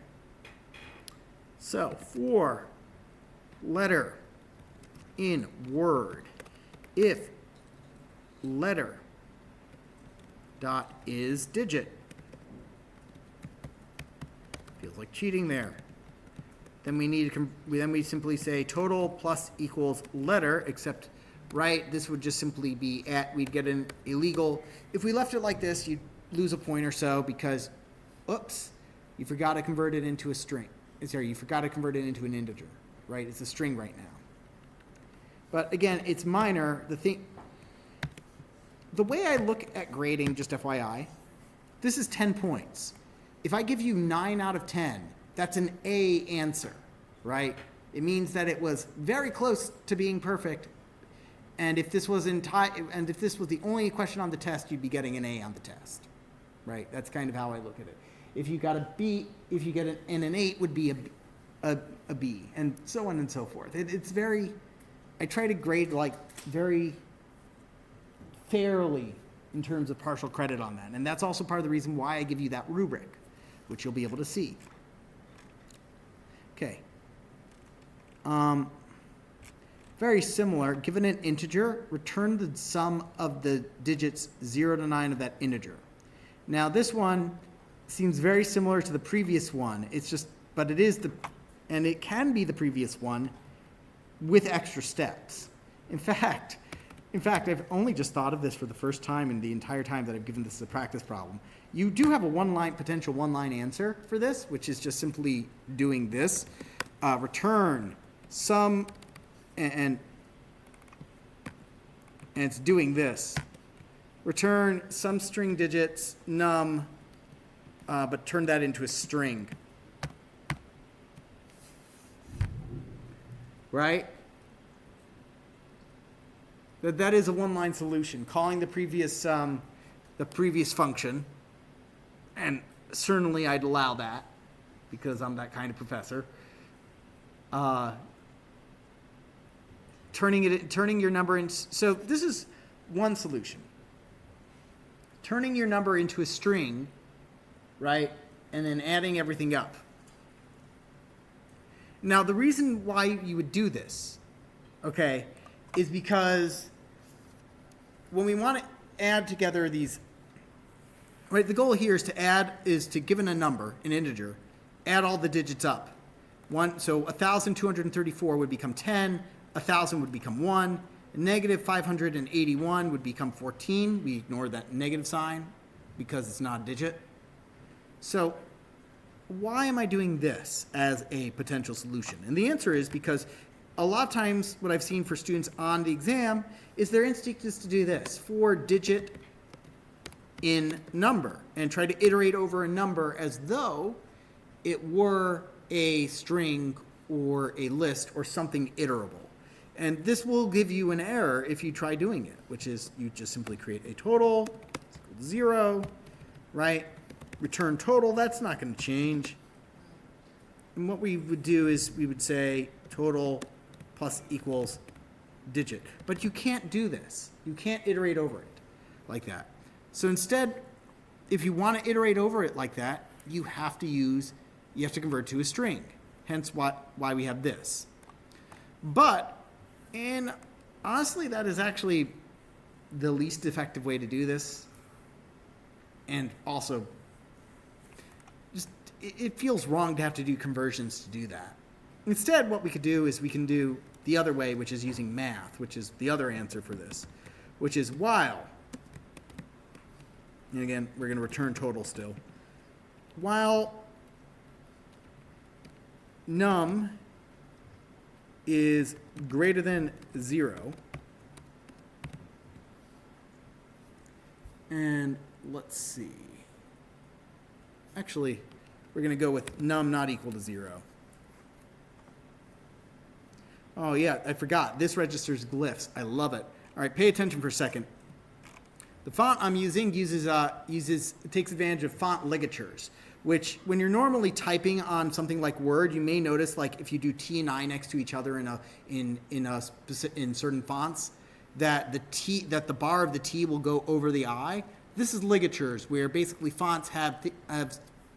So for letter in Word, if letter dot is digit, feels like cheating there. Then we need to then we simply say total plus equals letter, except right, this would just simply be we'd get an illegal. If we left it like this, you'd lose a point or so because, oops, you forgot to convert it into a string. Sorry, you forgot to convert it into an integer, right? It's a string right now. But again, it's minor. The way I look at grading, just FYI, this is 10 points. If I give you 9 out of 10, that's an A answer, right? It means that it was very close to being perfect. And if this was the only question on the test, you'd be getting an A on the test, right? That's kind of how I look at it. If you got a B, if you get an 8 would be a B, and so on and so forth. It's very, I try to grade like very fairly in terms of partial credit on that. And that's also part of the reason why I give you that rubric, which you'll be able to see. Okay. Very similar, given an integer, return the sum of the digits 0 to 9 of that integer. Now this one seems very similar to the previous one. It's just, but it is and it can be the previous one with extra steps. In fact, I've only just thought of this for the first time in the entire time that I've given this as a practice problem. You do have a potential one-line answer for this, which is just simply doing this. Return sum, and it's doing this. Return some string digits, num, but turn that into a string. Right? That is a one-line solution, calling the previous function, and certainly I'd allow that because I'm that kind of professor. Turning your number in. So this is one solution. Turning your number into a string, right, and then adding everything up. Now the reason why you would do this, okay, is because when we want to add together these, right, the goal here is to given a number, an integer, add all the digits up. So 1,234 would become 10, 1,000 would become 1, negative 581 would become 14. We ignore that negative sign because it's not a digit. So why am I doing this as a potential solution? And the answer is because a lot of times what I've seen for students on the exam is their instinct is to do this, 4-digit in number, and try to iterate over a number as though it were a string or a list or something iterable. And this will give you an error if you try doing it, which is you just simply create a total, 0, right? Return total, that's not going to change. And what we would do is we would say total plus equals digit. But you can't do this. You can't iterate over it like that. So instead, if you want to iterate over it like that, you have to convert to a string. Hence why we have this. And honestly, that is actually the least effective way to do this. And also, just it feels wrong to have to do conversions to do that. Instead, what we could do is we can do the other way, which is using math, which is the other answer for this, which is while, and again, we're going to return total still, while num is greater than 0, and let's see. Actually, we're going to go with num not equal to 0. Oh yeah, I forgot. This registers glyphs. I love it. All right, pay attention for a second. The font I'm using takes advantage of font ligatures, which when you're normally typing on something like Word, you may notice, like if you do T and I next to each other in certain fonts, that the bar of the T will go over the I. This is ligatures, where basically fonts have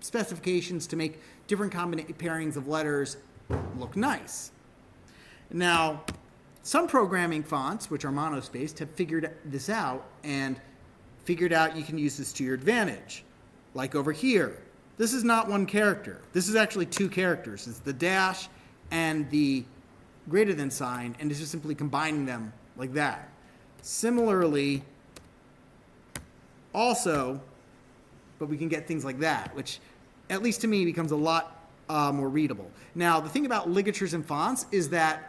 specifications to make different pairings of letters look nice. Now, some programming fonts, which are monospaced, have figured this out and figured out you can use this to your advantage. Like over here, this is not one character. This is actually two characters. It's the dash and the greater than sign, and it's just simply combining them like that. Similarly, also, but we can get things like that, which at least to me becomes a lot more readable. Now, the thing about ligatures and fonts is that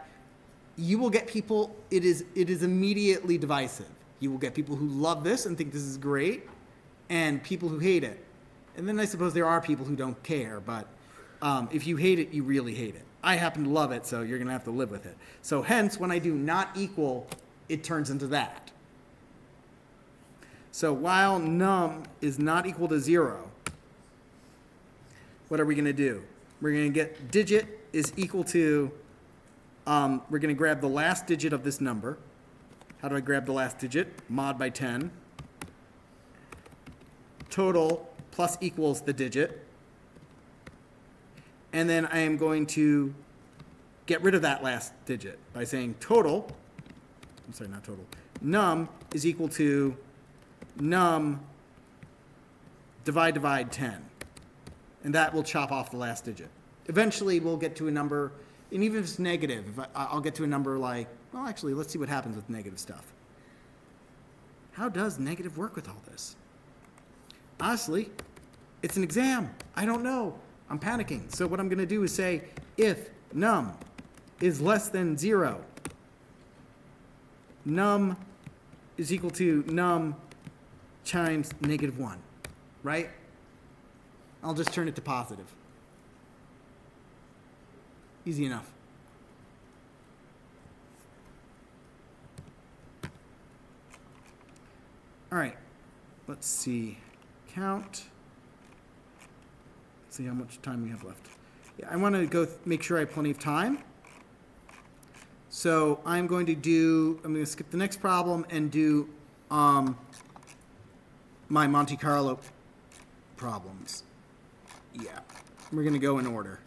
you will get people, it is immediately divisive. You will get people who love this and think this is great, and people who hate it. And then I suppose there are people who don't care, but if you hate it, you really hate it. I happen to love it, so you're going to have to live with it. So hence, when I do not equal, it turns into that. So while num is not equal to 0, what are we going to do? We're going to get digit is equal to, we're going to grab the last digit of this number. How do I grab the last digit? Mod by 10. Total plus equals the digit. And then I am going to get rid of that last digit by saying total, I'm sorry, not total, num is equal to num divide 10. And that will chop off the last digit. Eventually, we'll get to a number, and even if it's negative, I'll get to a number like, well, actually, let's see what happens with negative stuff. How does negative work with all this? Honestly, it's an exam. I don't know. I'm panicking. So what I'm going to do is say, if num is less than 0, num is equal to num times negative 1, right? I'll just turn it to positive. Easy enough. All right, let's see. Count. Let's see how much time we have left. Yeah, I want to go make sure I have plenty of time. So I'm going to skip the next problem and do my Monte Carlo problems. Yeah, we're going to go in order.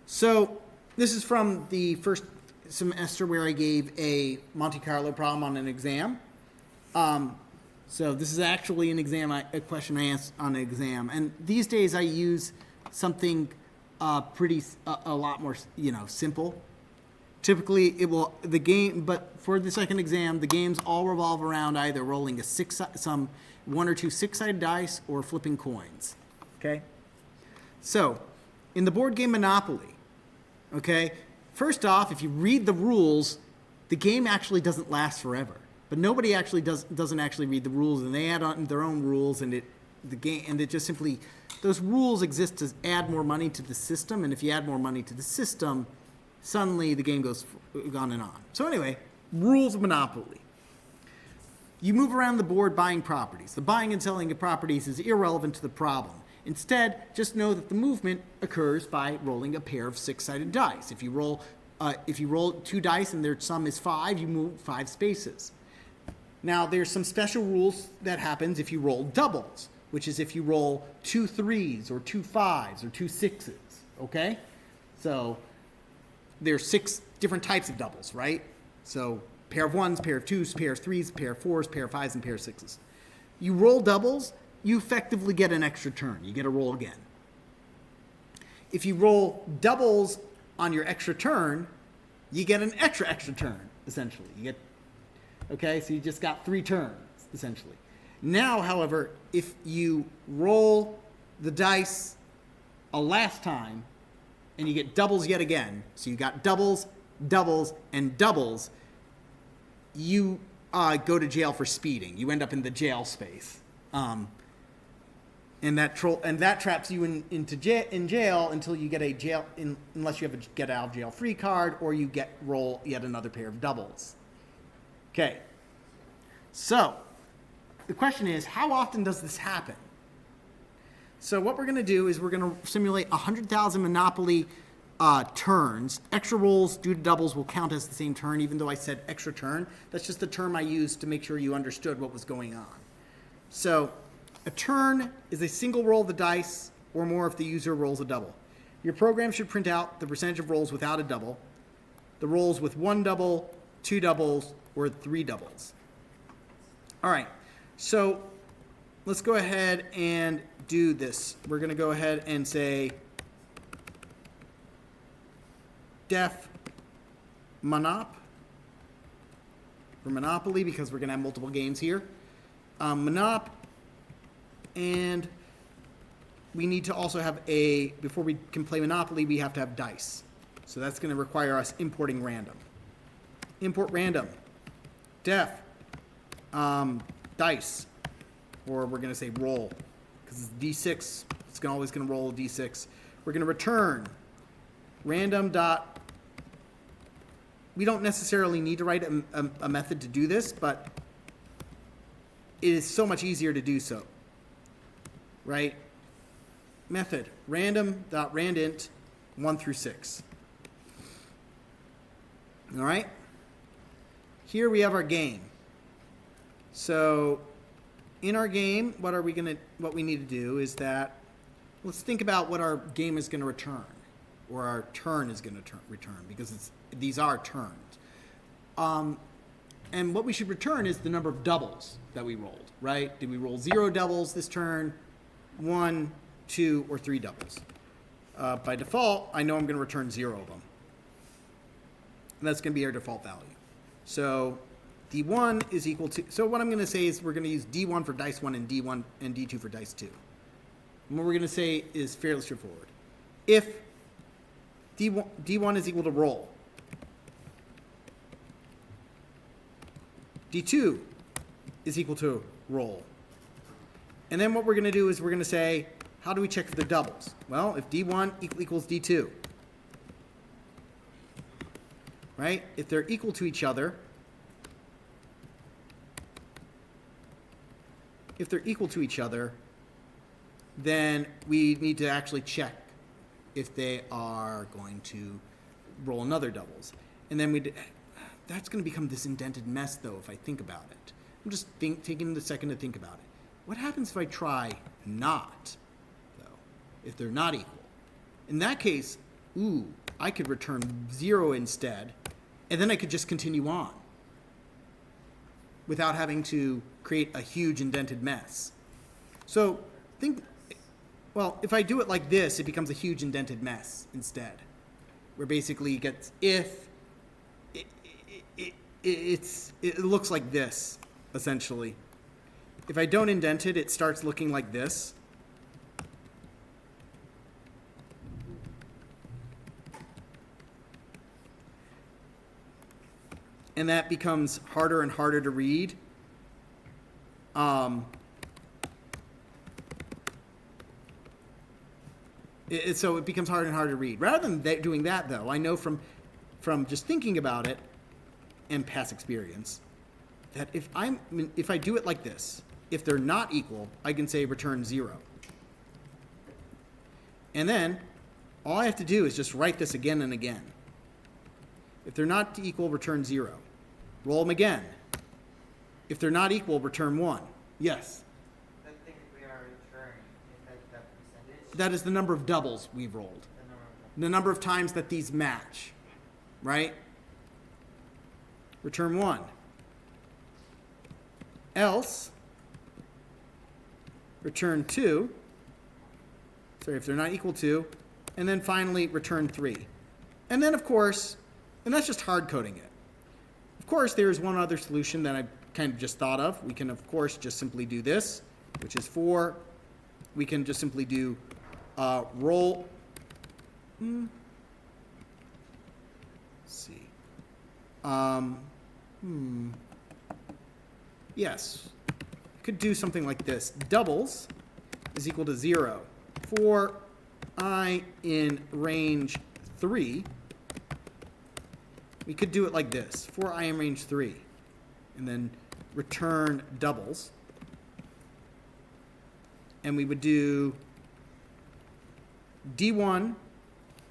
So this is from the first semester where I gave a Monte Carlo problem on an exam. So this is actually an exam, a question I asked on an exam. And these days I use something a lot more, simple. Typically but for the second exam, the games all revolve around either rolling one or two six-sided dice or flipping coins. Okay? So, in the board game Monopoly, okay, first off, if you read the rules, the game actually doesn't last forever. But nobody actually doesn't actually read the rules, and they add on their own rules, and it just simply, those rules exist to add more money to the system, and if you add more money to the system, suddenly the game goes on and on. So anyway, rules of Monopoly. You move around the board buying properties. The buying and selling of properties is irrelevant to the problem. Instead, just know that the movement occurs by rolling a pair of six-sided dice. If you roll 2 dice and their sum is 5, you move 5 spaces. Now, there's some special rules that happens if you roll doubles, which is if you roll 2 3s or 2 5s or 2 6s, okay? So there's 6 different types of doubles, right? So pair of 1s, pair of 2s, pair of 3s, pair of 4s, pair of 5s, and pair of 6s. You roll doubles, you effectively get an extra turn. You get to roll again. If you roll doubles on your extra turn, you get an extra turn, essentially. Okay, so you just got 3 turns, essentially. Now, however, if you roll the dice a last time, and you get doubles yet again, so you got doubles, doubles, and doubles, you go to jail for speeding. You end up in the jail space. And that traps you in jail until you get a jail, unless you have a get out of jail free card or you roll yet another pair of doubles. Okay. So the question is, how often does this happen? So what we're going to do is we're going to simulate 100,000 Monopoly turns. Extra rolls due to doubles will count as the same turn, even though I said extra turn. That's just the term I used to make sure you understood what was going on. So a turn is a single roll of the dice or more if the user rolls a double. Your program should print out the percentage of rolls without a double, the rolls with 1 double, 2 doubles, or 3 doubles. All right, so let's go ahead and do this. We're going to go ahead and say def monop for Monopoly because we're going to have multiple games here. Monop, and we need to also have before we can play Monopoly, we have to have dice. So that's going to require us importing random. Import random, def, dice, or we're going to say roll, because it's D6, it's always going to roll a D6. We're going to return random dot, we don't necessarily need to write a method to do this, but it is so much easier to do so, right? Method, random.randint 1 through 6. All right? Here we have our game. So in our game, what we need to do is that, let's think about what our game is going to return, or our turn is going to return, because these are turns. And what we should return is the number of doubles that we rolled, right? Did we roll 0 doubles this turn, 1, 2, or 3 doubles? By default, I know I'm going to return 0 of them. And that's going to be our default value. So D1 is equal to, so what I'm going to say is we're going to use D1 for dice 1 and D1 and D2 for dice 2. And what we're going to say is fairly straightforward. If D1 is equal to roll, D2 is equal to roll. And then what we're going to do is we're going to say, how do we check for the doubles? Well, if D1 equals D2, right? If they're equal to each other, then we need to actually check if they are going to roll another doubles. And then that's going to become this indented mess, though, if I think about it. I'm just taking a second to think about it. What happens if I try not, though, if they're not equal? In that case, I could return 0 instead, and then I could just continue on without having to create a huge indented mess. So if I do it like this, it becomes a huge indented mess instead, where basically it gets, if it looks like this, essentially. If I don't indent it, it starts looking like this. And that becomes harder and harder to read. So it becomes harder and harder to read. Rather than doing that, though, I know from just thinking about it and past experience that if I do it like this, if they're not equal, I can say return 0. And then all I have to do is just write this again and again. If they're not equal, return 0. Roll them again. If they're not equal, return 1. Yes? That thing we are returning, is that percentage? That is the number of doubles we've rolled. The number of times that these match, right? Return 1. Else, return 2. Sorry, if they're not equal to. And then finally, return 3. And then, of course, and that's just hard coding it. Of course, there is one other solution that I kind of just thought of. We can, of course, just simply do this, which is 4. We can just simply do roll. see. Yes. Could do something like this. Doubles is equal to 0. For I in range 3, we could do it like this. For I in range 3. And then return doubles. And we would do D1.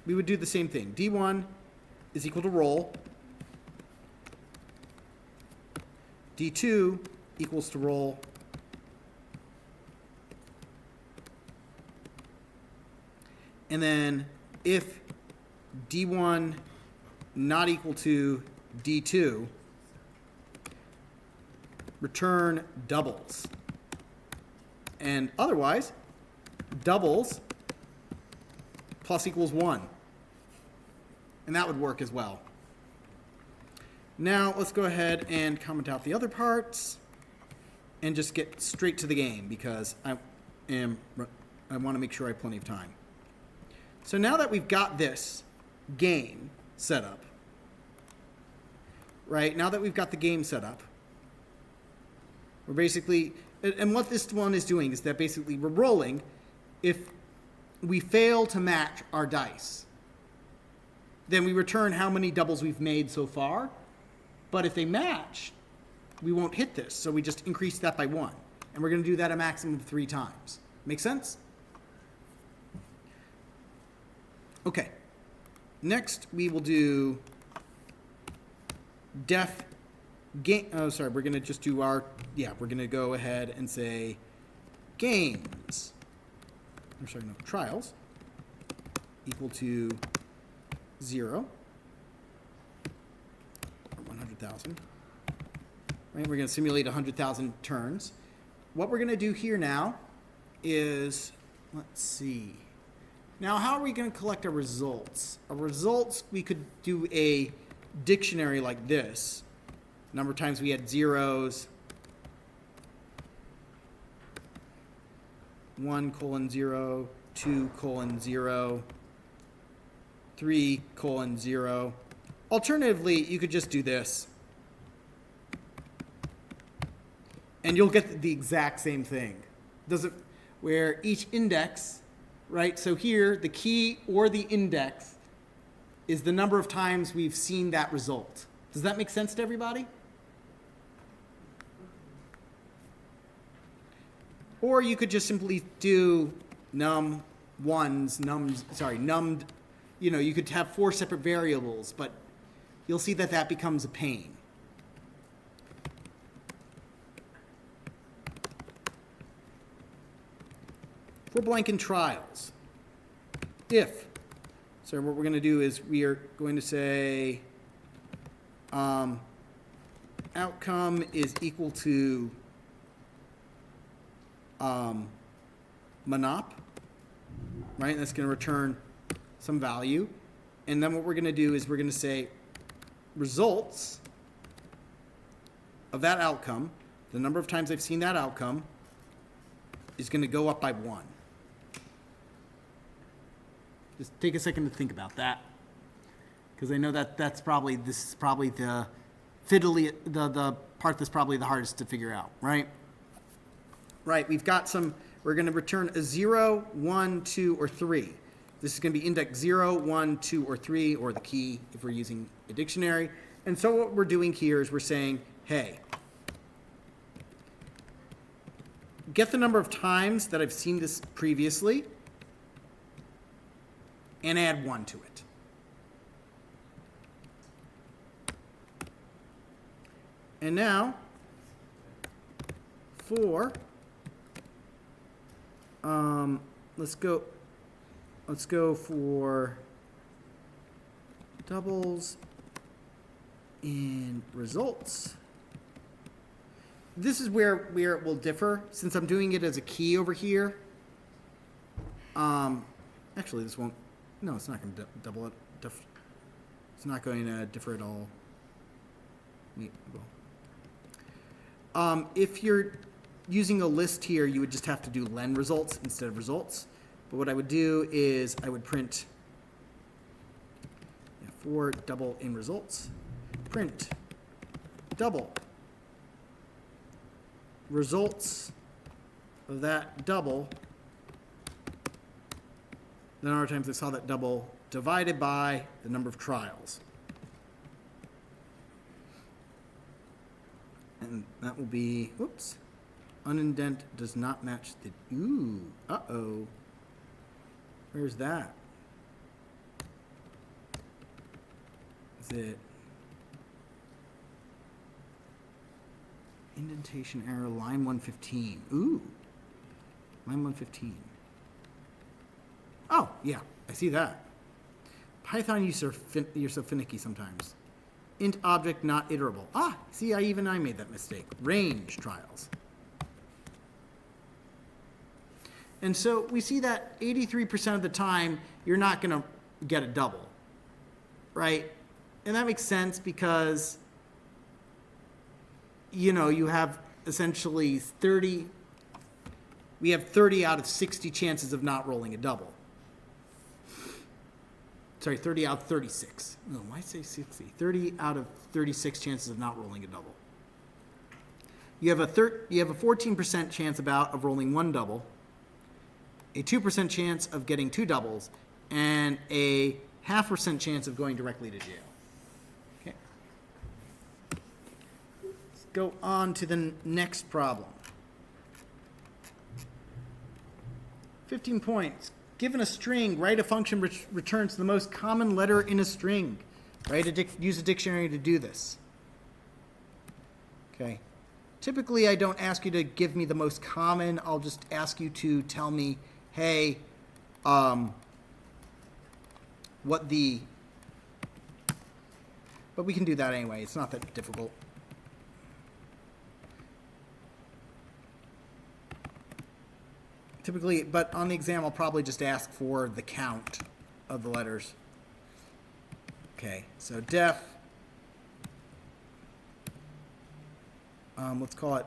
We would do the same thing. D1 is equal to roll. D2 equals to roll. And then if D1 not equal to D2, return doubles. And otherwise, doubles plus equals 1. And that would work as well. Now let's go ahead and comment out the other parts and just get straight to the game because I want to make sure I have plenty of time. So now that we've got this game set up, right? Now that we've got the game set up, we're basically, and what this one is doing is that basically we're rolling if we fail to match our dice. Then we return how many doubles we've made so far. But if they match, we won't hit this. So we just increase that by 1. And we're going to do that a maximum of 3 times. Make sense? Okay. Next, we will do def game. Oh, sorry. We're going to just do our, we're going to go ahead and say games. I'm sorry, no, trials equal to 0. 100,000. Right, we're going to simulate 100,000 turns. What we're going to do here now is, let's see. Now, how are we going to collect our results? Our results, we could do a dictionary like this. Number of times we had zeros. 1:0, 2:0, 3:0. Alternatively, you could just do this. And you'll get the exact same thing. Where each index, right? So here, the key or the index is the number of times we've seen that result. Does that make sense to everybody? Or you could just simply do numd, you could have 4 separate variables, but you'll see that that becomes a pain. For blank trials, so what we're going to do is we are going to say outcome is equal to monop, right? That's going to return some value. And then what we're going to do is we're going to say results of that outcome, the number of times I've seen that outcome, is going to go up by 1. Just take a second to think about that, because I know that this is probably the part that's probably the hardest to figure out, right? Right, we're going to return a 0, 1, 2, or 3. This is going to be index 0, 1, 2, or 3, or the key if we're using a dictionary. And so what we're doing here is we're saying, hey, get the number of times that I've seen this previously and add 1 to it. And now, for, let's go for doubles in results. This is where it will differ, since I'm doing it as a key over here. Actually, this won't. No, it's not going to double it. It's not going to differ at all. Wait, well. If you're using a list here, you would just have to do len results instead of results. But what I would do is I would print for double in results. Print double. Results of that double. Then other times I saw that double divided by the number of trials. And that will be, whoops, unindent does not match the, ooh, uh-oh. Where's that? Is it indentation error, line 115? Ooh, line 115. Oh, yeah, I see that. Python, you're so finicky sometimes. Int object not iterable. Ah, see, I made that mistake. Range trials. And so we see that 83% of the time, you're not going to get a double, right? And that makes sense because, you know, you have essentially 30, we have 30 out of 60 chances of not rolling a double. Sorry, 30 out of 36. No, why say 60? 30 out of 36 chances of not rolling a double. You have a 14% chance of rolling one double, a 2% chance of getting two doubles, and a 0.5% chance of going directly to jail. Okay. Let's go on to the next problem. 15 points. Given a string, write a function which returns the most common letter in a string. Use a dictionary to do this. Okay. Typically, I don't ask you to give me the most common. I'll just ask you to tell me, hey, what the... But we can do that anyway. It's not that difficult. Typically, but on the exam, I'll probably just ask for the count of the letters. Okay, so def, let's call it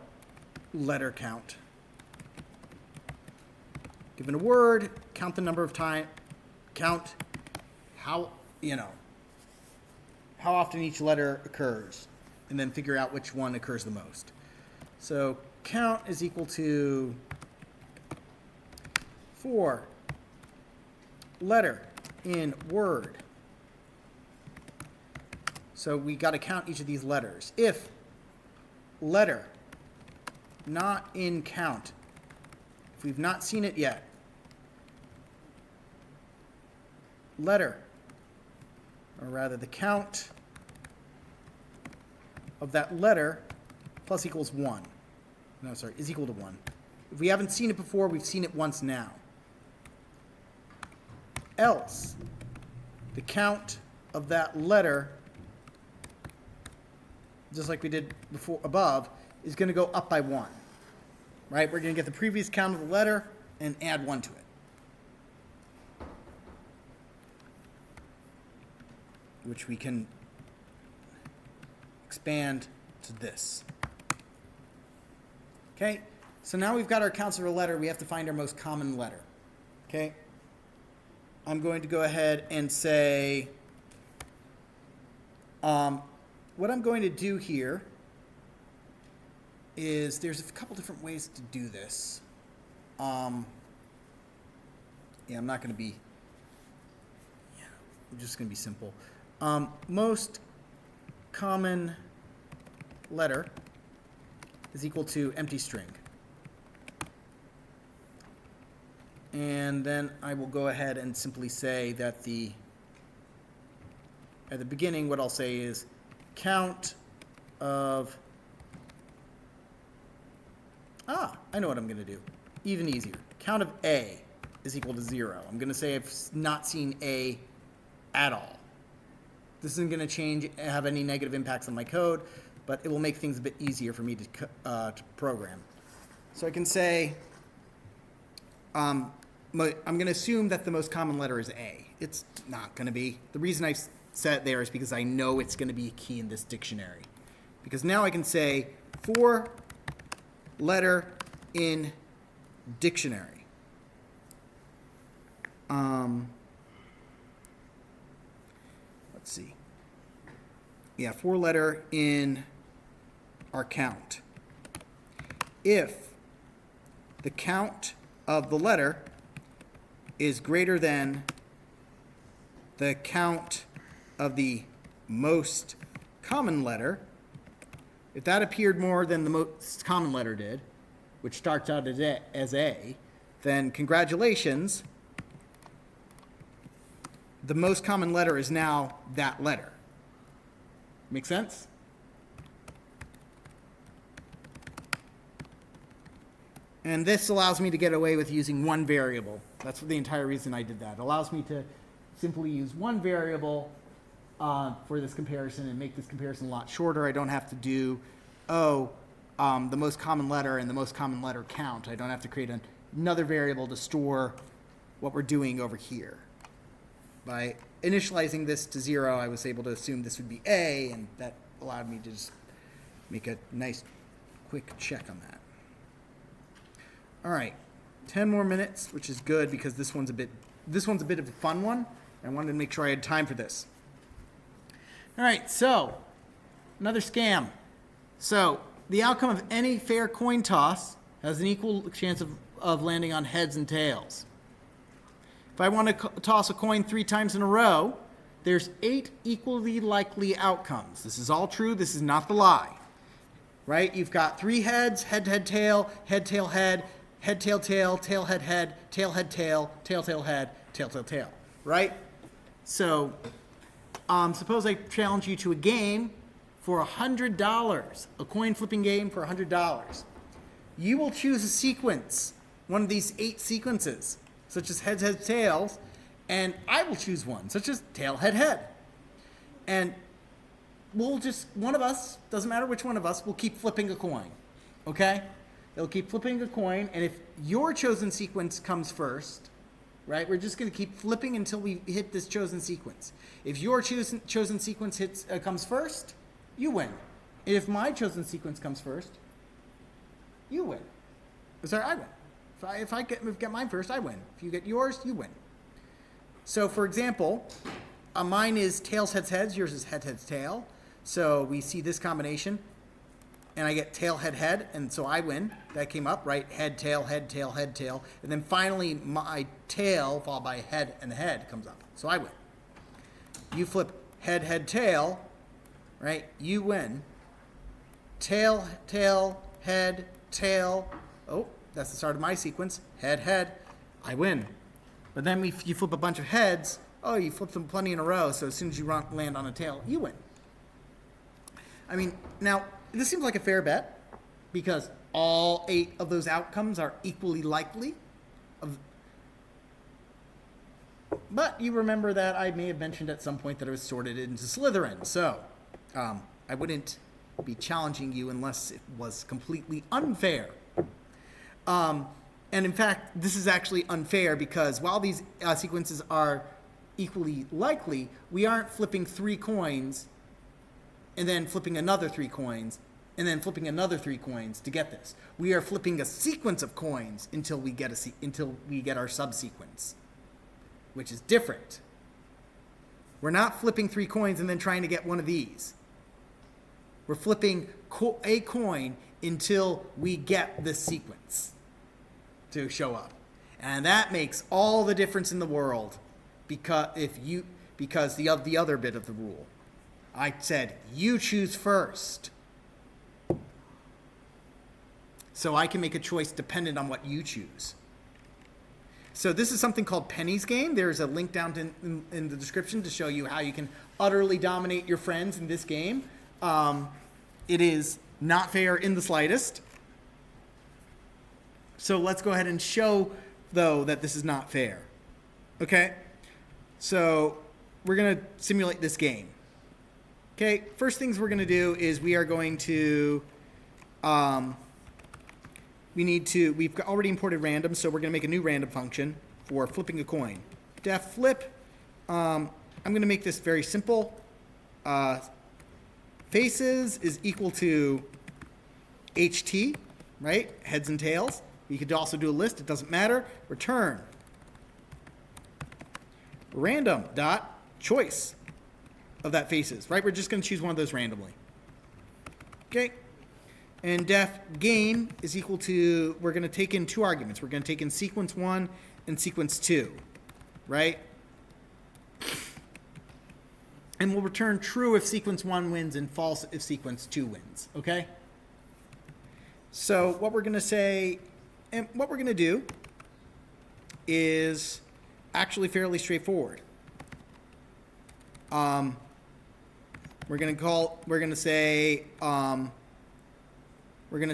letter count. Given a word, count the number of time, count how often each letter occurs, and then figure out which one occurs the most. So count is equal to 4 letter in word. So we got to count each of these letters. If letter not in count, if we've not seen it yet, letter, or rather the count of that letter plus equals 1. No, sorry, is equal to 1. If we haven't seen it before, we've seen it once now. Else, the count of that letter, just like we did before above, is going to go up by 1. Right? We're going to get the previous count of the letter and add 1 to it, which we can expand to this. Okay? So now we've got our counts of a letter. We have to find our most common letter. Okay? I'm going to go ahead and say, what I'm going to do here is there's a couple different ways to do this. I'm not going to be, I'm just going to be simple. Most common letter is equal to empty string. And then I will go ahead and simply say that at the beginning, what I'll say is count of, I know what I'm going to do. Even easier. Count of A is equal to 0. I'm going to say I've not seen A at all. This isn't going to have any negative impacts on my code, but it will make things a bit easier for me to program. So I can say, I'm going to assume that the most common letter is A. It's not going to be. The reason I set it there is because I know it's going to be a key in this dictionary. Because now I can say 4 letter in dictionary. Let's let's see. Yeah, 4-letter in our count. If the count of the letter is greater than the count of the most common letter, if that appeared more than the most common letter did, which starts out as A, then congratulations, the most common letter is now that letter. Make sense? And this allows me to get away with using one variable. That's the entire reason I did that. It allows me to simply use one variable for this comparison and make this comparison a lot shorter. I don't have to do, the most common letter and the most common letter count. I don't have to create another variable to store what we're doing over here. By initializing this to 0, I was able to assume this would be A, and that allowed me to just make a nice quick check on that. All right, 10 more minutes, which is good because this one's a bit of a fun one. I wanted to make sure I had time for this. All right, so another scam. So the outcome of any fair coin toss has an equal chance of landing on heads and tails. If I want to toss a coin 3 times in a row, there's 8 equally likely outcomes. This is all true. This is not the lie, right? You've got 3 heads, head, tail, head, tail, head, head, tail, tail, tail, head, tail, tail, tail, head, tail, tail, right? So suppose I challenge you to a game for $100, a coin flipping game for $100. You will choose a sequence, one of these 8 sequences, such as heads, tails, and I will choose one, such as tail, head. And we'll just, one of us, doesn't matter which one of us, will keep flipping a coin, okay? It'll keep flipping a coin, and if your chosen sequence comes first, right, we're just going to keep flipping until we hit this chosen sequence. If your chosen sequence comes first, you win. If my chosen sequence comes first, you win. Sorry, I win. If I get mine first, I win. If you get yours, you win. So, for example, mine is tails, heads. Yours is heads, tail. So we see this combination, and I get tail, head, and so I win. That came up, right? Head, tail, tail. And then finally, my tail, followed by head, and the head comes up. So I win. You flip head, tail, right? You win. Tail, head, tail. Oh, that's the start of my sequence. Head. I win. But then you flip a bunch of heads. Oh, you flip them plenty in a row. So as soon as you land on a tail, you win. I mean, now, this seems like a fair bet because all 8 of those outcomes are equally likely. But you remember that I may have mentioned at some point that it was sorted into Slytherin. So I wouldn't be challenging you unless it was completely unfair. And in fact, this is actually unfair because while these sequences are equally likely, we aren't flipping 3 coins and then flipping another 3 coins and then flipping another 3 coins to get this. We are flipping a sequence of coins until we get our subsequence, which is different. We're not flipping 3 coins and then trying to get one of these. We're flipping a coin until we get the sequence to show up. And that makes all the difference in the world because the other bit of the rule. I said, you choose first. So I can make a choice dependent on what you choose. So this is something called Penny's Game. There's a link down in the description to show you how you can utterly dominate your friends in this game. It is not fair in the slightest. So let's go ahead and show, though, that this is not fair. Okay? So we're going to simulate this game. Okay, first things we're going to do is we are going to, we've already imported random, so we're going to make a new random function for flipping a coin. Def flip, I'm going to make this very simple. Faces is equal to HT, right? Heads and tails. You could also do a list, it doesn't matter. Return. Random dot choice of that face is, right? We're just going to choose one of those randomly. Okay. And def game is equal to, we're going to take in two arguments. We're going to take in sequence 1 and sequence 2, right? And we'll return true if sequence 1 wins and false if sequence 2 wins, okay? So what we're going to say, and what we're going to do is actually fairly straightforward. We're going to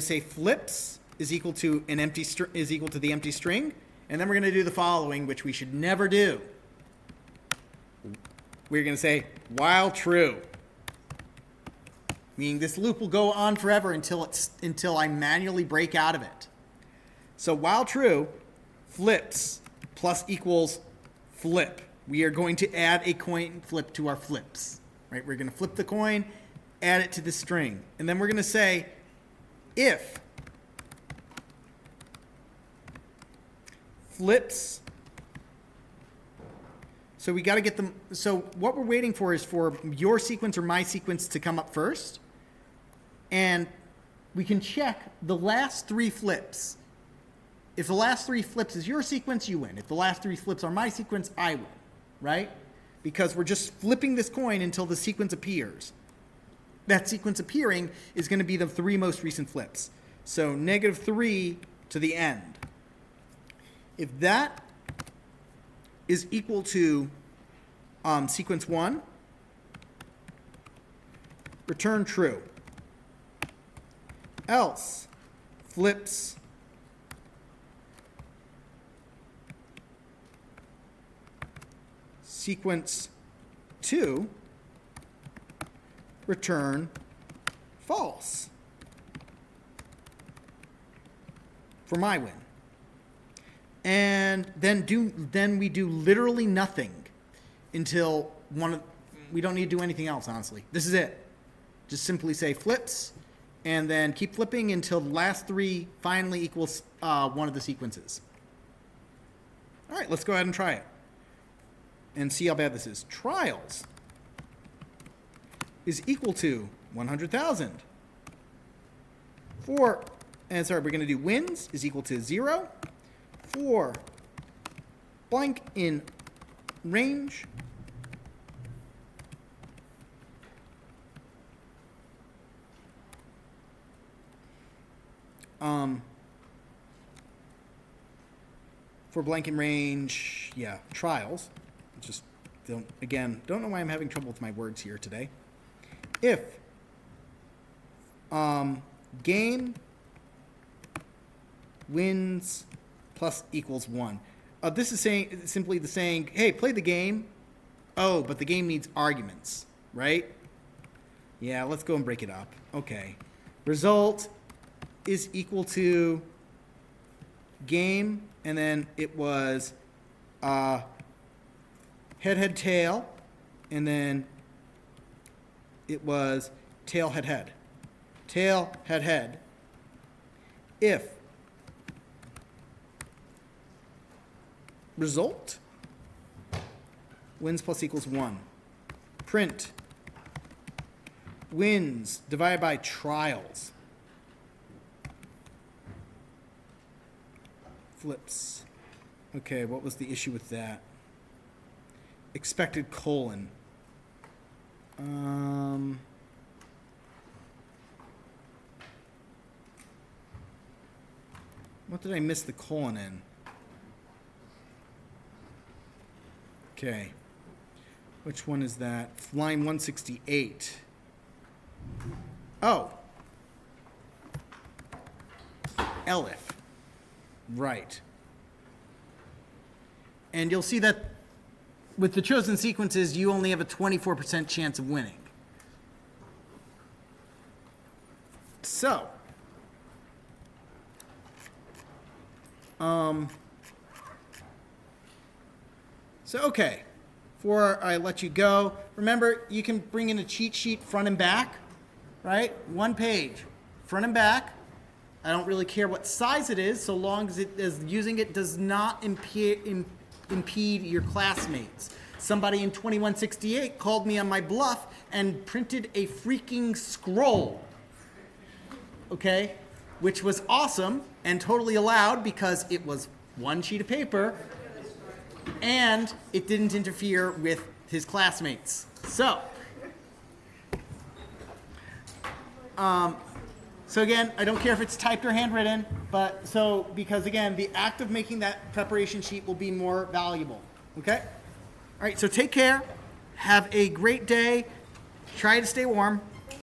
say flips is equal to an empty is equal to the empty string, and then we're going to do the following, which we should never do. We're going to say while true, meaning this loop will go on forever until I manually break out of it. So while true, flips plus equals flip. We are going to add a coin flip to our flips, right? We're going to flip the coin, add it to the string, and then we're going to say if flips. So we got to get them. So what we're waiting for is for your sequence or my sequence to come up first, and we can check the last 3 flips. If the last 3 flips is your sequence, you win. If the last 3 flips are my sequence, I win, right? Because we're just flipping this coin until the sequence appears. That sequence appearing is going to be the 3 most recent flips. So -3 to the end. If that is equal to sequence 1, return true. Else, flips sequence 2, return false for my win. And then we do literally nothing until we don't need to do anything else, honestly. This is it. Just simply say flips and then keep flipping until the last 3 finally equals one of the sequences. All right, let's go ahead and try it and see how bad this is. Trials is equal to 100,000. We're going to do wins is equal to 0. For blank in range trials. Just don't know why I'm having trouble with my words here today. If game wins plus equals 1. This is simply saying, hey, play the game. Oh, but the game needs arguments, right? Yeah, let's go and break it up. Okay. Result is equal to game, and then it was head, head, tail, and then it was tail, head, head. Tail, head, head. If result wins plus equals 1. Print wins divided by trials. Flips. Okay, what was the issue with that? Expected colon. What did I miss the colon in? Okay. Which one is that? Line 168. Oh. Elif. Right. And you'll see that with the chosen sequences, you only have a 24% chance of winning. So, okay, before I let you go, remember you can bring in a cheat sheet front and back, right? 1 page, front and back. I don't really care what size it is, so long as using it does not impede your classmates. somebody in 2168 called me on my bluff and printed a freaking scroll. Okay? Which was awesome and totally allowed because it was one sheet of paper and it didn't interfere with his classmates. So again, I don't care if it's typed or handwritten, but because again, the act of making that preparation sheet will be more valuable. Okay? All right, so take care. Have a great day. Try to stay warm.